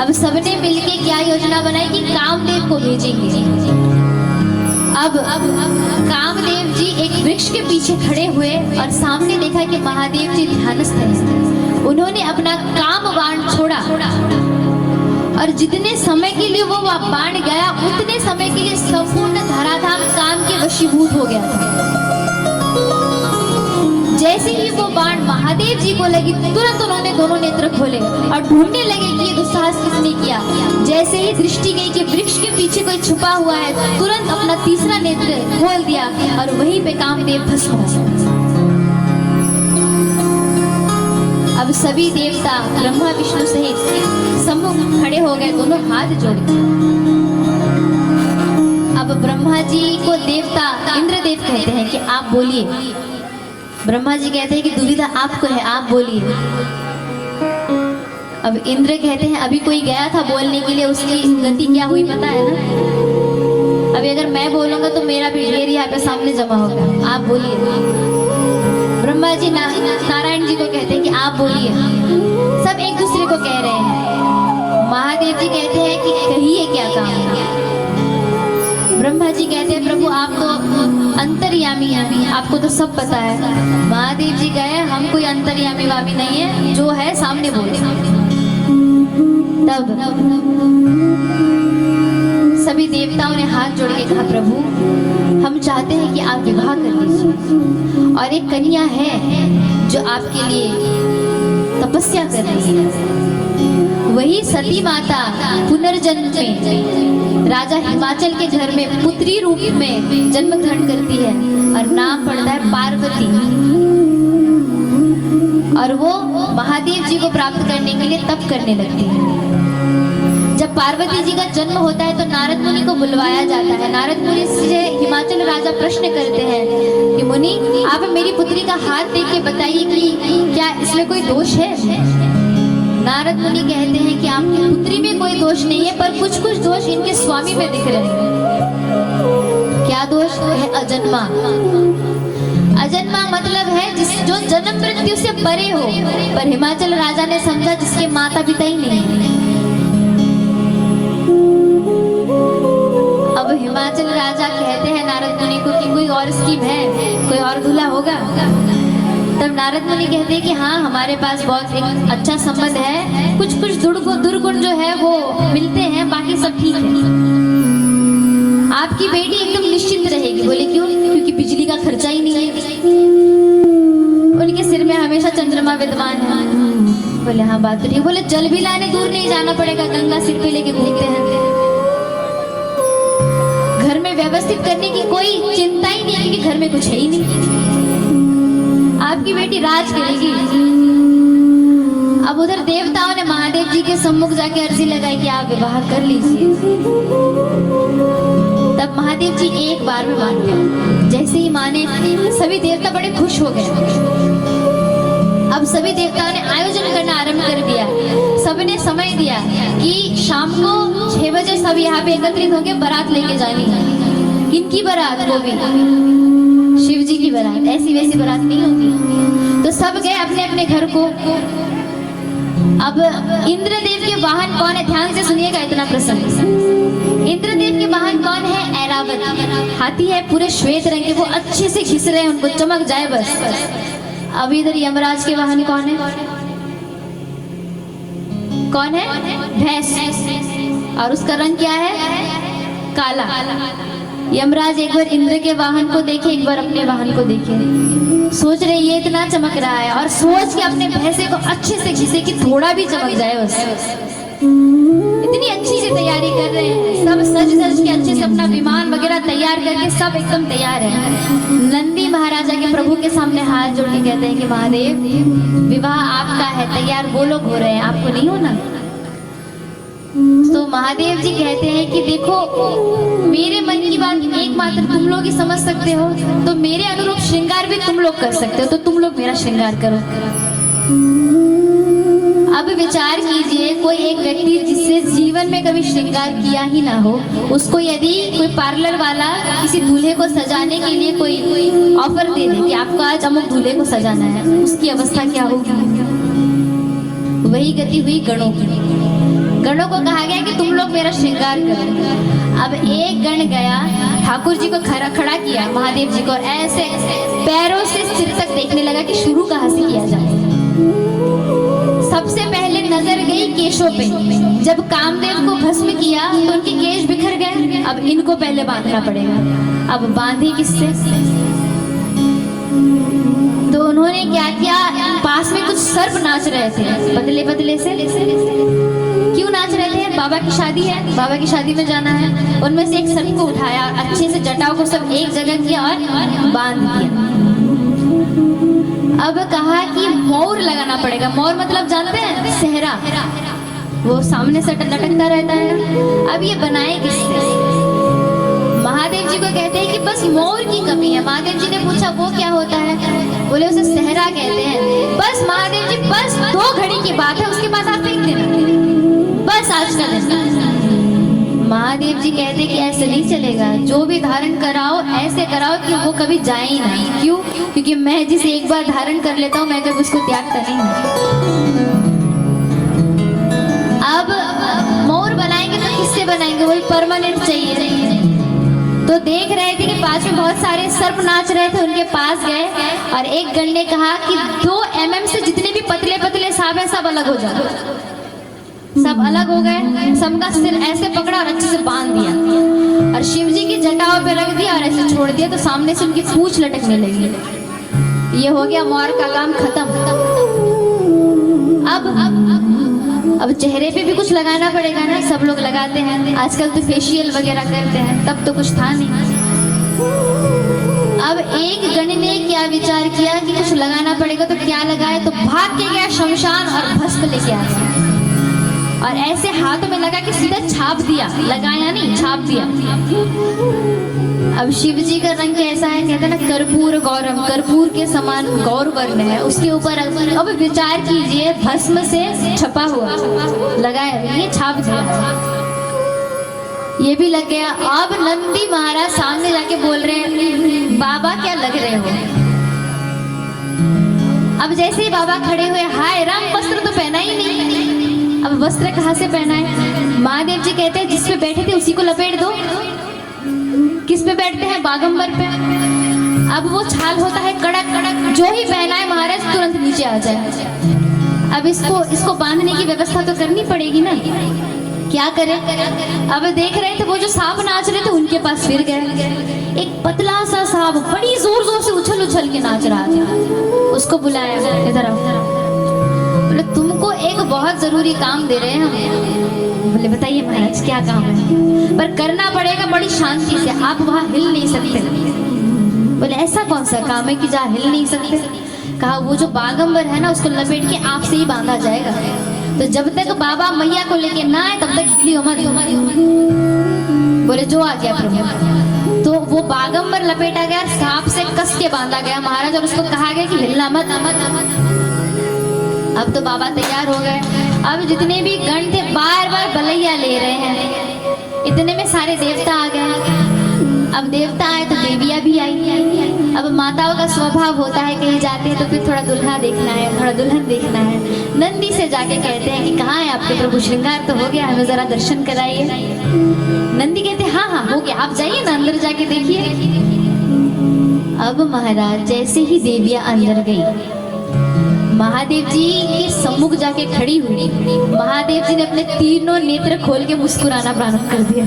अब सबने मिलके क्या योजना बनाई कि कामदेव को भेजेंगे। अब कामदेव जी एक वृक्ष के पीछे खड़े हुए और सामने देखा कि महादेव जी ध्यानस्थ हैं। उन्होंने अपना काम बाण छोड़ा और जितने समय के लिए वो बाण गया उतने समय के लिए संपूर्ण धराधाम काम के वशीभूत हो गया था। जैसे ही वो बाण महादेव जी को लगी, तुरंत उन्होंने दोनों नेत्र खोले और ढूंढने लगे कि ये दुस्साहस किसने किया। जैसे ही दृष्टि गई कि वृक्ष के पीछे कोई छुपा हुआ है, तुरंत अपना तीसरा नेत्र खोल दिया और वहीं पे कामदेव भस्म हो गए। अब सभी देवता ब्रह्मा विष्णु सहित सम्मुख खड़े हो गए, दोनों हाथ जोड़े। अब ब्रह्मा जी को देवता इंद्रदेव कहते हैं कि आप बोलिए। ब्रह्मा जी कहते हैं कि दुविधा आपको है, आप बोलिए। अब इंद्र कहते हैं अभी कोई गया था बोलने के लिए, उसकी गति क्या हुई पता है ना। अभी अगर मैं बोलूंगा तो मेरा भी ढेर यहाँ पे सामने जमा होगा, आप बोलिए। ब्रह्मा जी नारायण जी को कहते हैं कि आप बोलिए। सब एक दूसरे को कह रहे हैं। महादेव जी कहते हैं कि कहिए क्या काम है। ब्रह्मा जी कहते हैं प्रभु आप तो अंतर्यामी हैं, आपको तो सब पता है। महादेव जी कहे हम कोई अंतर्यामी वामी नहीं है, जो है सामने बोले। तब सभी देवताओं ने हाथ जोड़ के कहा प्रभु हम चाहते हैं कि आप विवाह कर लीजिए, और एक कन्या है जो आपके लिए तपस्या कर रही है। वही सती माता पुनर्जन्म में राजा हिमाचल के घर में पुत्री रूप में जन्म ग्रहण करती है और नाम पड़ता है पार्वती। और वो महादेव जी को प्राप्त करने के लिए तप करने लगती है। जब पार्वती जी का जन्म होता है तो नारद मुनि को बुलवाया जाता है। नारद मुनि से हिमाचल राजा प्रश्न करते हैं कि मुनि आप मेरी पुत्री का हाथ देख के बताइए कि क्या इसमें कोई दोष है। नारद मुनि कहते हैं कि आपकी पुत्री में कोई दोष नहीं है, पर कुछ कुछ दोष इनके स्वामी में दिख रहे हैं। क्या दोष है? अजन्मा। अजन्मा मतलब है जो जन्म मृत्यु से परे हो। पर हिमाचल राजा ने समझा जिसके माता पिता ही नहीं है। अब हिमाचल राजा कहते हैं नारद मुनि को कि कोई और स्कीम है, कोई और दूल्हा होगा। तब नारद मुनि कहते हैं कि हाँ हमारे पास बहुत एक अच्छा संबंध है, कुछ कुछ दुर्गुण जो है वो मिलते हैं, बाकी सब ठीक है। आपकी बेटी एकदम निश्चिंत रहेगी। बोले क्यों? क्योंकि बिजली का खर्चा ही नहीं है, उनके सिर में हमेशा चंद्रमा विद्यमान है। बोले हाँ बात तो ठीक। बोले जल भी लाने दूर नहीं जाना पड़ेगा, गंगा सिर पे लेके घूमते हैं। घर में व्यवस्थित करने की कोई चिंता ही नहीं है क्योंकि घर में कुछ है ही नहीं। आपकी बेटी राज करेगी। अब उधर देवताओं ने महादेव जी के सम्मुख जाके अर्जी लगाई कि आप विवाह कर लीजिए। तब महादेव जी एक बार में मान गए। जैसे ही माने सभी देवता बड़े खुश हो गए। अब सभी देवताओं ने आयोजन करना आरंभ कर दिया। सबने समय दिया कि शाम को 6 बजे सब यहाँ पे एकत्रित होकर बारात लेके जानी है। किनकी बारात? वो भी शिव जी की बारात। ऐसी वैसी बारात नहीं होती। तो सब गए अपने अपने घर को। अब इंद्रदेव के वाहन कौन है? ध्यान से सुनिएगा इतना प्रसंग। इंद्रदेव के वाहन कौन है? ऐरावत हाथी है, पूरे श्वेत रंग के। वो अच्छे से घिस रहे हैं, उनको चमक जाए बस। अब इधर यमराज के वाहन कौन है? कौन है? भैंस। और उसका रंग क्या है? काला। यमराज एक बार इंद्र के वाहन को देखे, एक बार अपने वाहन को देखे। सोच रहे ये इतना चमक रहा है, और सोच के अपने भैंसे को अच्छे से घिसे कि थोड़ा भी चमक जाए बस। इतनी अच्छी से तैयारी कर रहे हैं सब, सज सज के अच्छे से अपना विमान वगैरह तैयार करके सब एकदम तैयार है। नंदी महाराजा के प्रभु के सामने हाथ जोड़ के कहते हैं कि महादेव विवाह आपका है, तैयार वो लोग हो रहे हैं, आपको नहीं होना। तो महादेव जी कहते हैं कि देखो मेरे मन की बात एकमात्र तुम लोग ही समझ सकते हो, तो मेरे अनुरूप श्रृंगार भी तुम लोग कर सकते हो, तो तुम लोग मेरा श्रृंगार करो। अब विचार कीजिए, कोई एक व्यक्ति जिससे जीवन में कभी श्रृंगार किया ही ना हो, उसको यदि कोई पार्लर वाला किसी दूल्हे को सजाने के लिए कोई ऑफर दे दे कि आपको आज अमुक दूल्हे को सजाना है, उसकी अवस्था क्या होगी? वही गति हुई गणों की। गणों को कहा गया कि तुम लोग मेरा श्रृंगार करो। अब एक गण गया, ठाकुर जी को खड़ा किया, महादेव जी को, और ऐसे पैरों से सिर तक देखने लगा कि शुरू कहाँ से किया जाए। सबसे पहले नजर गई केशों पे। जब कामदेव को भस्म किया तो उनके केश बिखर गए। अब इनको पहले बांधना पड़ेगा। अब बांधे किससे? तो तो उन्होंने क्या किया, पास में कुछ सर्प नाच रहे थे पतले पतले से। क्यों नाच रहे थे? बाबा की शादी है, बाबा की शादी में जाना है। उनमें से एक सर्प को उठाया, अच्छे से जटाओं को सब एक जगह किया और बांध दिया। अब कहा कि मोर लगाना पड़ेगा। मोर मतलब जानते हैं? सेहरा, वो सामने से लटकता रहता है। अब ये बनाए किससे? महादेव जी को कहते हैं कि बस मोर की कमी है। महादेव जी ने पूछा वो क्या होता है? बोले उसे सेहरा कहते हैं। बस महादेव जी, बस 2 घड़ी की बात है, उसके बाद आप फेंक देना, बस आज का दिन। महादेव जी कहते कि ऐसे नहीं चलेगा, जो भी धारण कराओ ऐसे कराओ कि वो कभी जाए ही नहीं। क्यों? क्योंकि मैं जिसे एक बार धारण कर लेता हूँ, मैं कभी उसको त्यागता नहीं हूँ। अब मोर बनाएंगे तो किससे बनाएंगे? वही परमानेंट चाहिए। तो देख रहे थे कि पास में बहुत सारे सर्प नाच रहे थे, उनके पास गए और एक गण ने कहा कि 2 mm से जितने भी पतले पतले सांप है सब अलग हो जाओ। सब अलग हो गए, सबका सिर ऐसे पकड़ा और अच्छे से बांध दिया और शिव जी की जटाओं पे रख दिया और ऐसे छोड़ दिया। तो सामने से उनकी पूंछ लटकने लगी। ये हो गया मोर का काम खत्म। अब चेहरे पे भी कुछ लगाना पड़ेगा ना, सब लोग लगाते हैं आजकल तो फेशियल वगैरह करते हैं, तब तो कुछ था नहीं। अब एक गण ने क्या विचार किया कि कुछ लगाना पड़ेगा, तो क्या लगाए? तो भाग के गया शमशान और भस्म लेके आया और ऐसे हाथों में लगा कि सीधा छाप दिया, लगाया नहीं, छाप दिया। अब शिव जी का रंग कैसा है? कहते हैं ना कर्पूर गौरम, कर्पूर के समान गौर वर्ण है उसके ऊपर। अब विचार कीजिए, भस्म से छपा हुआ लगाया, ये छाप दिया, ये भी लग गया। अब नंदी महाराज सामने जाके बोल रहे हैं बाबा क्या लग रहे हो? अब जैसे ही बाबा खड़े हुए, हाय राम, वस्त्र तो पहना ही नहीं। अब वस्त्र कहाँ से पहना है? महादेव जी कहते हैं जिस पे बैठे थे उसी को लपेट दो। किस पे बैठते हैं? बागंबर पे। अब वो छाल होता है कड़क कड़क, जो ही पहना है महाराज तुरंत नीचे आ जाए। अब इसको बांधने की व्यवस्था तो करनी पड़ेगी ना, क्या करें? अब देख रहे थे वो जो सांप नाच रहे थे उनके पास फिर गए। एक पतला सा सांप बड़ी जोर जोर से उछल उछल के नाच रहा था, उसको बुलाया, इधर आओ। बोले तुमको एक बहुत जरूरी काम दे रहे हैं हम। बोले बताइए महाराज क्या काम है? पर करना पड़ेगा बड़ी शांति से, आप वहाँ हिल नहीं सकते। बोले ऐसा कौन सा काम है कि जहाँ हिल नहीं सकते? कहा वो जो बागंबर है ना उसको लपेट के आपसे ही बांधा जाएगा, तो जब तक बाबा मैया को लेके ना आए तब तक हिली मत। बोले जो आ गया प्रभु। तो वो बागंबर लपेटा गया, सांप से कस के बांधा गया महाराज, और उसको कहा गया कि हिलना मत। अब तो बाबा तैयार हो गए। अब जितने भी गण थे बार बार बलैया ले रहे हैं। इतने में सारे देवता आ गए। अब देवता आए तो देवियां भी आई। अब माताओं का स्वभाव होता है कहीं जाते हैं तो फिर थोड़ा दुल्हा देखना है, थोड़ा दुल्हन देखना है। नंदी से जाके कहते हैं कि कहाँ है आपके प्रभु, श्रृंगार तो हो गया, हमें जरा दर्शन कराइए। नंदी कहते हैं हाँ हाँ हो गया, आप जाइए ना अंदर जाके देखिए। अब महाराज जैसे ही देवियां अंदर गई, महादेव जी के सम्मुख जाके खड़ी हुई, महादेव जी ने अपने तीनों नेत्र खोल के मुस्कुराना प्रारंभ कर दिया।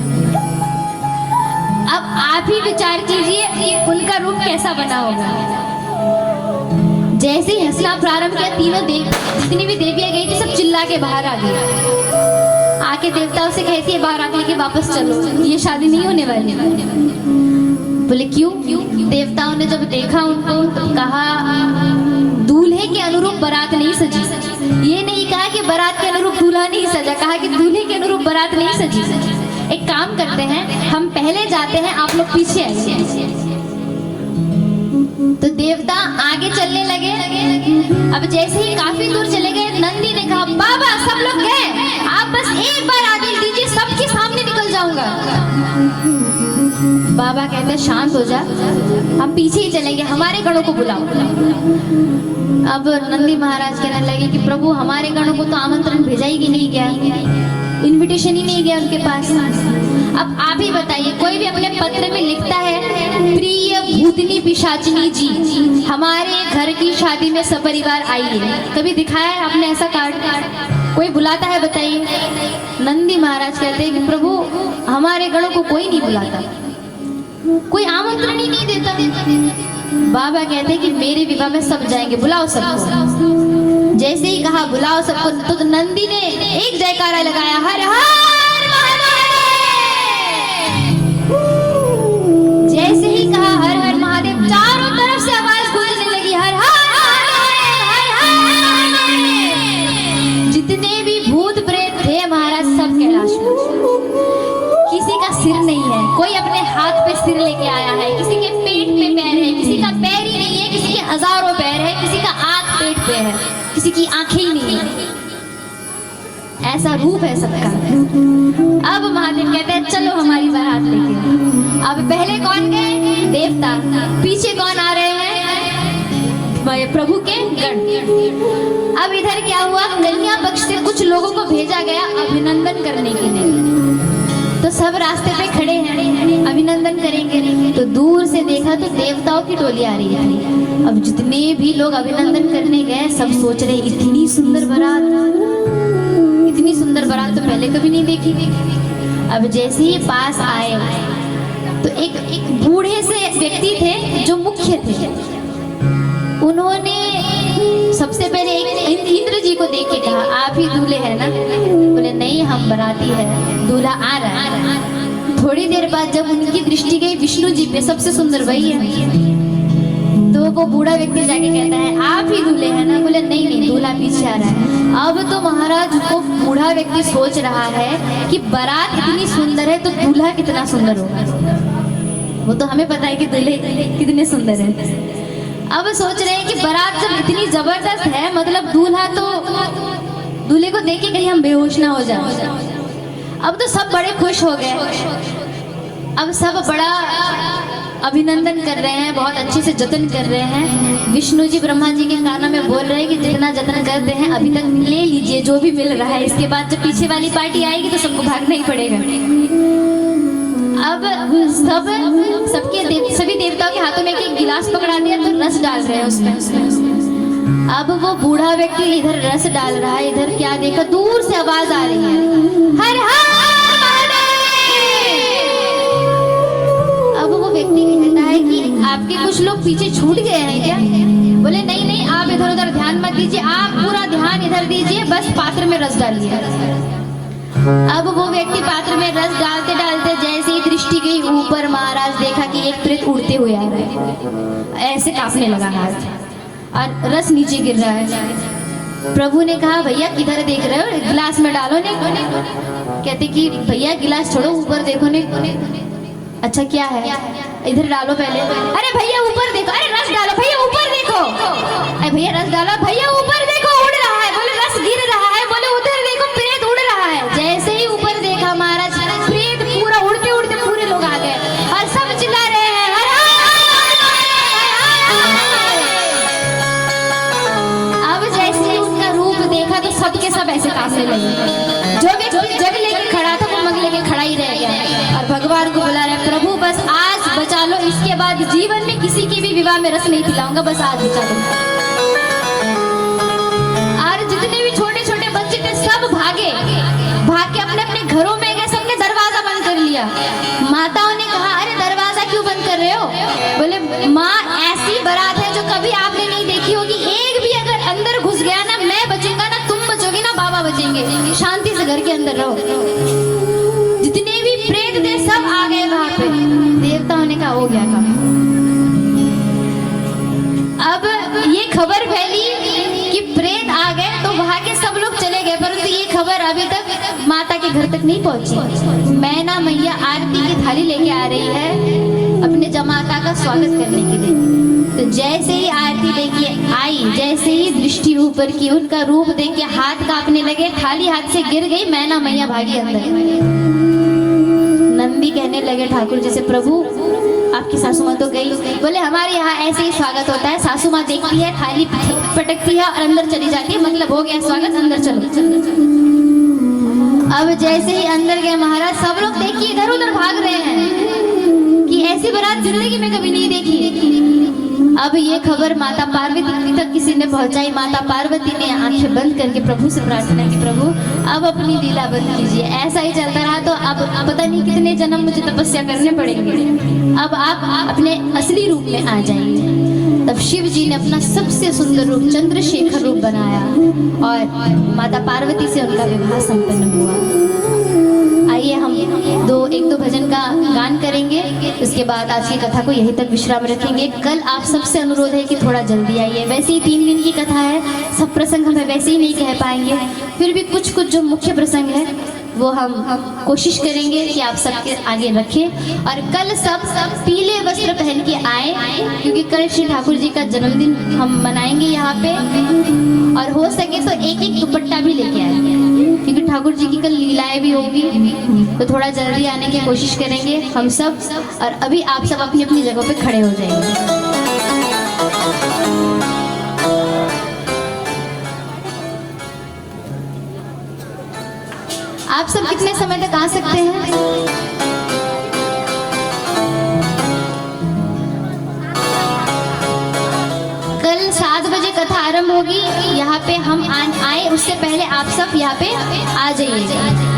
अब आप ही विचार कीजिए उनका रूप कैसा बना होगा। जैसे ही हंसना प्रारंभ किया, तीनों जितनी भी देवियां गई थी सब चिल्ला के बाहर आ गई। आके देवताओं से कहती है बाहर आके कि वापस चलो, ये शादी नहीं होने वाली। बोले क्यों? देवताओं ने जब देखा उनको तो कहा दूल्हे के अनुरूप बारात नहीं सजी। ये नहीं कहा कि बारात के अनुरूप दूल्हा नहीं सजा, कहा कि दूल्हे के अनुरूप बारात नहीं सजी। एक काम करते हैं, हम पहले जाते हैं, आप लोग पीछे आइए। तो देवता आगे चलने लगे। अब जैसे ही काफी दूर चले गए, नंदी ने कहा बाबा सब लोग गए, आप बस एक बार आदेश दीजिए, सबके सामने निकल जाऊंगा। बाबा कहते शांत हो जा, हम पीछे ही चलेंगे, हमारे गणों को बुलाओ। अब नंदी महाराज कहने लगे कि प्रभु हमारे गणों को तो आमंत्रण भेजा ही नहीं गया, इनविटेशन ही नहीं गया उनके पास। अब आप ही बताइए, कोई भी अपने पत्र में लिखता है प्रिय भूतनी पिशाचिनी जी हमारे घर की शादी में सपरिवार आइए, कभी दिखाया है आपने ऐसा कार्ड? कोई बुलाता है बताइए? नंदी महाराज कहते हैं कि प्रभु हमारे गणों को कोई नहीं बुलाता, कोई आमंत्रण ही नहीं देता। बाबा कहते हैं कि मेरे विवाह में सब जाएंगे, बुलाओ सबको। जैसे ही कहा बुलाओ सबको, तो नंदी ने एक जयकारा लगाया, हर हर महादेव। जैसे ही कहा हर हर महादेव, चारों तरफ से आवाज गूंजने लगी, हर हर महादेव। जितने भी भूत प्रेत थे महाराज सब कैलाश में। किसी का सिर नहीं है, कोई अपने हाथ पे सिर लेके आया है, किसी के पेट पे पैर है, किसी का पैर ही नहीं है, किसी के हजारों पैर है, किसी का आंख पेट पे है, किसी की आंखें ही नहीं है। ऐसा रूप है सबका। अब महादेव कहते हैं चलो हमारी बारात लेके। अब पहले कौन गए? देवता। पीछे कौन आ रहे हैं? प्रभु के गण। अब इधर क्या हुआ? कन्या पक्ष से कुछ लोगों को भेजा गया अभिनंदन करने के लिए। तो सब रास्ते पे खड़े हैं, अभिनंदन करेंगे। तो दूर से देखा तो देवताओं की टोली आ रही है। अब जितने भी लोग अभिनंदन करने गए सब सोच रहे इतनी सुंदर बारात, इतनी सुंदर बारात तो पहले कभी नहीं देखी। अब जैसे ही पास आए तो एक बूढ़े से व्यक्ति थे जो मुख्य थे। उन्होंने सबसे पहले एक इंद्र जी को देख के कहा, आप ही दूल्हे हैं ना? बोले नहीं, हम बाराती है, दूल्हा आ रहा है। थोड़ी देर बाद जब उनकी दृष्टि गई विष्णु जी पे, सबसे सुंदर वही है, तो वो बूढ़ा व्यक्ति जाके कहता है आप ही दूल्हे हैं ना? बोले नहीं नहीं, दूल्हा पीछे आ रहा है। अब तो महाराज को बूढ़ा व्यक्ति सोच रहा है कि बारात इतनी सुंदर है तो दूल्हा कितना सुंदर होगा। वो तो हमें पता है कि दूल्हे कितने सुंदर है। अब सोच रहे हैं कि बारात जब इतनी जबरदस्त है, मतलब दूल्हा तो, दूल्हे को देख के कहीं हम बेहोश ना हो जाए। अब तो सब बड़े खुश हो गए। अब सब बड़ा अभिनंदन कर रहे हैं, बहुत अच्छे से जतन कर रहे हैं। विष्णु जी ब्रह्मा जी के कानों में बोल रहे हैं कि जितना जतन करते हैं अभी तक ले लीजिए जो भी मिल रहा है, इसके बाद जब पीछे वाली पार्टी आएगी तो सबको भागना ही पड़ेगा। अब सभी देवताओं के हाथों में एक गिलास पकड़ा दिया तो रस डाल रहे हैं उसमें। अब वो बूढ़ा व्यक्ति इधर रस डाल रहा है, इधर क्या देखा, दूर से आवाज आ रही है, हर हर महादेव। अब वो व्यक्ति कहता है कि आपके कुछ लोग पीछे छूट गए हैं क्या? बोले नहीं नहीं, आप इधर उधर ध्यान मत दीजिए, आप पूरा ध्यान इधर दीजिए, बस पात्र में रस डालिए। अब वो व्यक्ति पात्र में रस डालते डालते जैसे ही दृष्टि गई ऊपर, महाराज देखा कि एक प्रेत उड़ते हुए आ रहा है, ऐसे कांपने लगा हाथ और रस नीचे गिर रहा है। प्रभु ने कहा भैया किधर देख रहे हो, गिलास में डालो ने। कहते कि भैया गिलास छोड़ो, ऊपर देखो ने। अच्छा क्या है? इधर डालो पहले। अरे भैया ऊपर देखो, अरे रस डालो भैया, ऊपर देखो। अरे भैया रस डालो, भैया ऊपर देखो, उड़ रहा है। बोले रस गिर रहा है। बोले उधर देखो, प्रेत उड़ रहा है। जैसे ही ऊपर देखा महाराज, प्रेत पूरा उड़ते उड़ते पूरे लोग आ गए और सब चिल्ला रहे हैं हर हर। अब जैसे ही उनका रूप देखा तो सबके सब ऐसे कांपने लगे। जो व्यक्ति जग लेके खड़ा था वो मग लेके खड़ा ही रह गया और भगवान को बुला रहे, प्रभु बस आज बचा लो, इसके बाद जीवन में किसी के भी विवाह में रस नहीं पिलाऊंगा, बस आज बचा लो। और जितने भी छोटे छोटे बच्चे थे सब भागे, भाग के अपने अपने घरों में गए, सबने दरवाजा बंद कर लिया। माताओं ने कहा अरे दरवाजा क्यों बंद कर रहे हो? बोले माँ ऐसी बारात है जो कभी आपने नहीं देखी होगी, एक भी अगर अंदर घुस गया ना, मैं बचूंगा ना, तुम बचोगे ना, बाबा बचेंगे, शांति से घर के अंदर रहो। जितने भी प्रेत थे सब आ गए वहां पे। देवताओं ने कहा हो गया काम। अब ये खबर फैली कि प्रेत आ गए तो वहां के सब लोग चले गए, परंतु ये खबर अभी तक माता के घर तक नहीं पहुंची। मैना मैया आरती की थाली लेके आ रही है अपने जमाता का स्वागत करने के लिए। तो जैसे ही आरती लेके आई, जैसे ही दृष्टि ऊपर की, उनका रूप देख के हाथ कांपने लगे, थाली हाथ से गिर गई, मैना मैया भागी अंदर। नंदी कहने लगे ठाकुर जी से, प्रभु आपकी सासू माँ तो गई। बोले हमारे यहाँ ऐसे ही स्वागत होता है, सासू माँ देखती है, थाली पटकती है और अंदर चली जाती है, मतलब हो गया स्वागत, अंदर चलो। अब जैसे ही अंदर गए महाराज, सब लोग देखिए इधर उधर भाग रहे हैं कि ऐसी बारात जिंदगी में कभी नहीं देखी। अब ये खबर माता पार्वती तक किसी ने पहुंचाई। माता पार्वती ने आंखें बंद करके प्रभु से प्रार्थना की, प्रभु अब अपनी लीला बंद कीजिए। ऐसा ही चलता रहा तो अब पता नहीं कितने जन्म मुझे तपस्या करने पड़ेंगे। अब आप अपने असली रूप में आ जाइए। तब शिव जी ने अपना सबसे सुंदर रूप चंद्रशेखर रूप बनाया और माता पार्वती से उनका विवाह संपन्न हुआ। आइए हम एक दो भजन का गान करेंगे, उसके बाद आज की कथा को यहीं तक विश्राम रखेंगे। कल आप सबसे अनुरोध है कि थोड़ा जल्दी आइए। वैसे ही 3 दिन की कथा है, सब प्रसंग हमें वैसे ही नहीं कह पाएंगे, फिर भी कुछ कुछ जो मुख्य प्रसंग है वो हम कोशिश करेंगे कि आप सबके आगे रखें। और कल सब पीले वस्त्र पहन के आए, क्योंकि कल श्री ठाकुर जी का जन्मदिन हम मनाएंगे यहाँ पे। और हो सके तो एक एक दुपट्टा भी लेके आए, क्योंकि ठाकुर जी की कल लीलाएं भी होगी, तो थोड़ा जल्दी आने की कोशिश करेंगे हम सब। और अभी आप सब अपनी अपनी जगह पे खड़े हो जाएंगे। आप सब कितने समय तक आ सकते हैं? कल 7 बजे कथा आरंभ होगी। यहाँ पे हम आए उससे पहले आप सब यहाँ पे आ जाइए।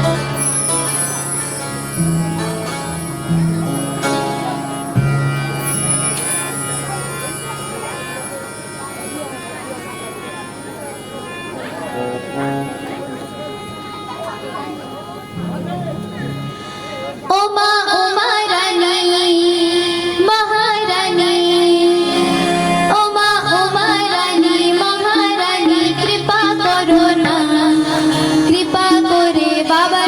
बाबा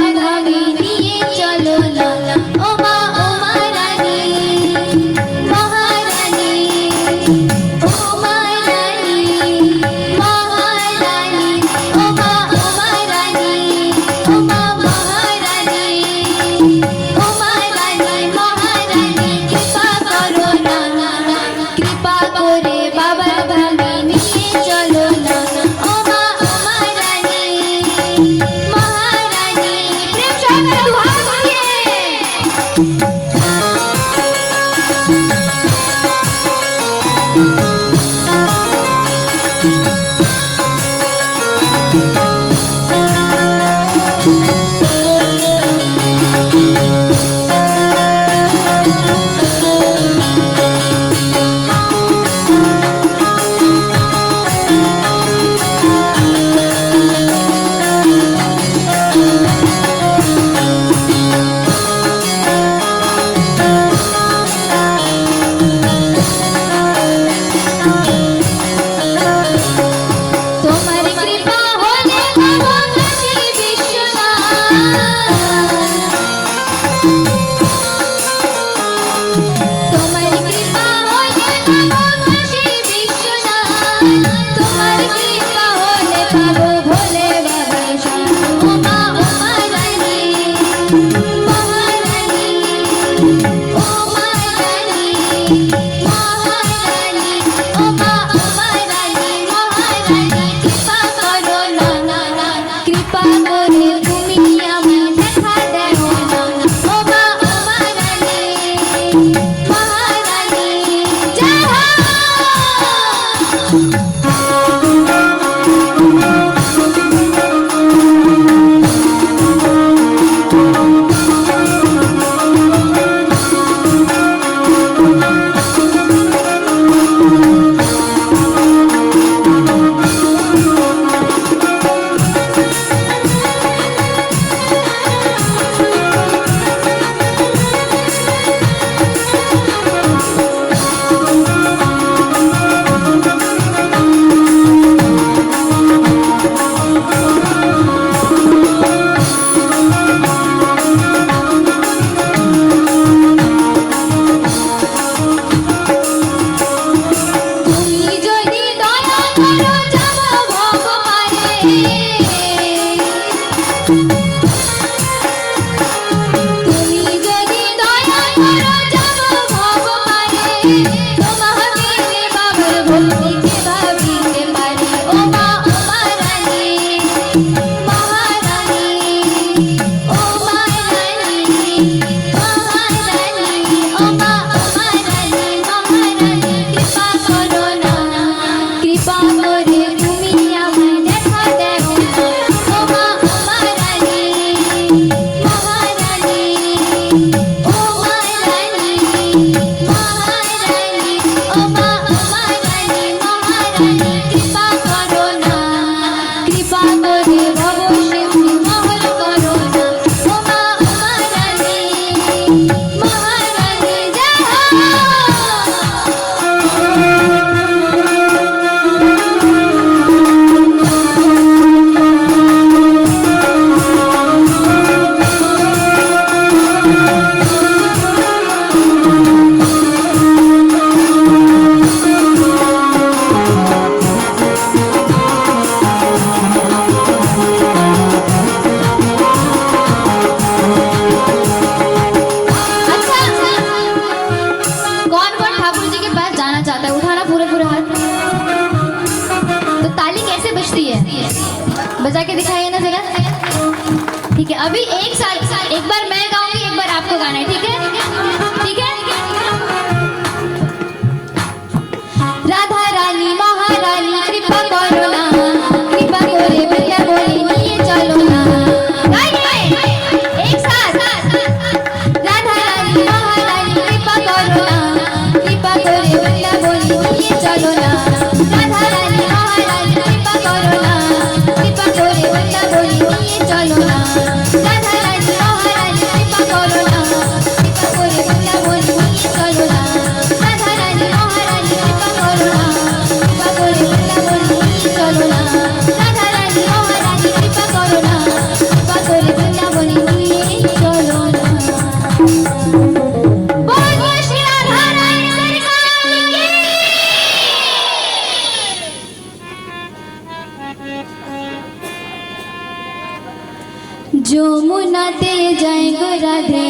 बजा के दिखाइए ना जरा। ठीक है, अभी एक बार मैं गाऊंगी, एक बार आपको गाना है, ठीक है? ठीक है। राधा रानी महारानी कृपा करो ना, कृपा करे बल्ला बोली निये चलो ना। गाइए एक साथ। राधा रानी महारानी कृपा करो ना, कृपा करे बल्ला बोली निये चलो ना। राधा रानी महारानी कृपा करो ना, कृपा करे बल्ला बोली निये चलो ना। राधा रानी महारानी कृपा करो ना, कृपा करे बल्ला बोली निये चलो ना। राधा रानी महारानी कृपा करो ना, कृपा करे बल्ला बोली निये चलो ना। राधा रानी महारानी कृपा करो ना, कृपा करे बल्ला बोली निये चलो ना। बोलिए श्री राधा रानी सरकार की। যমুনাতে যায় গো রাধে।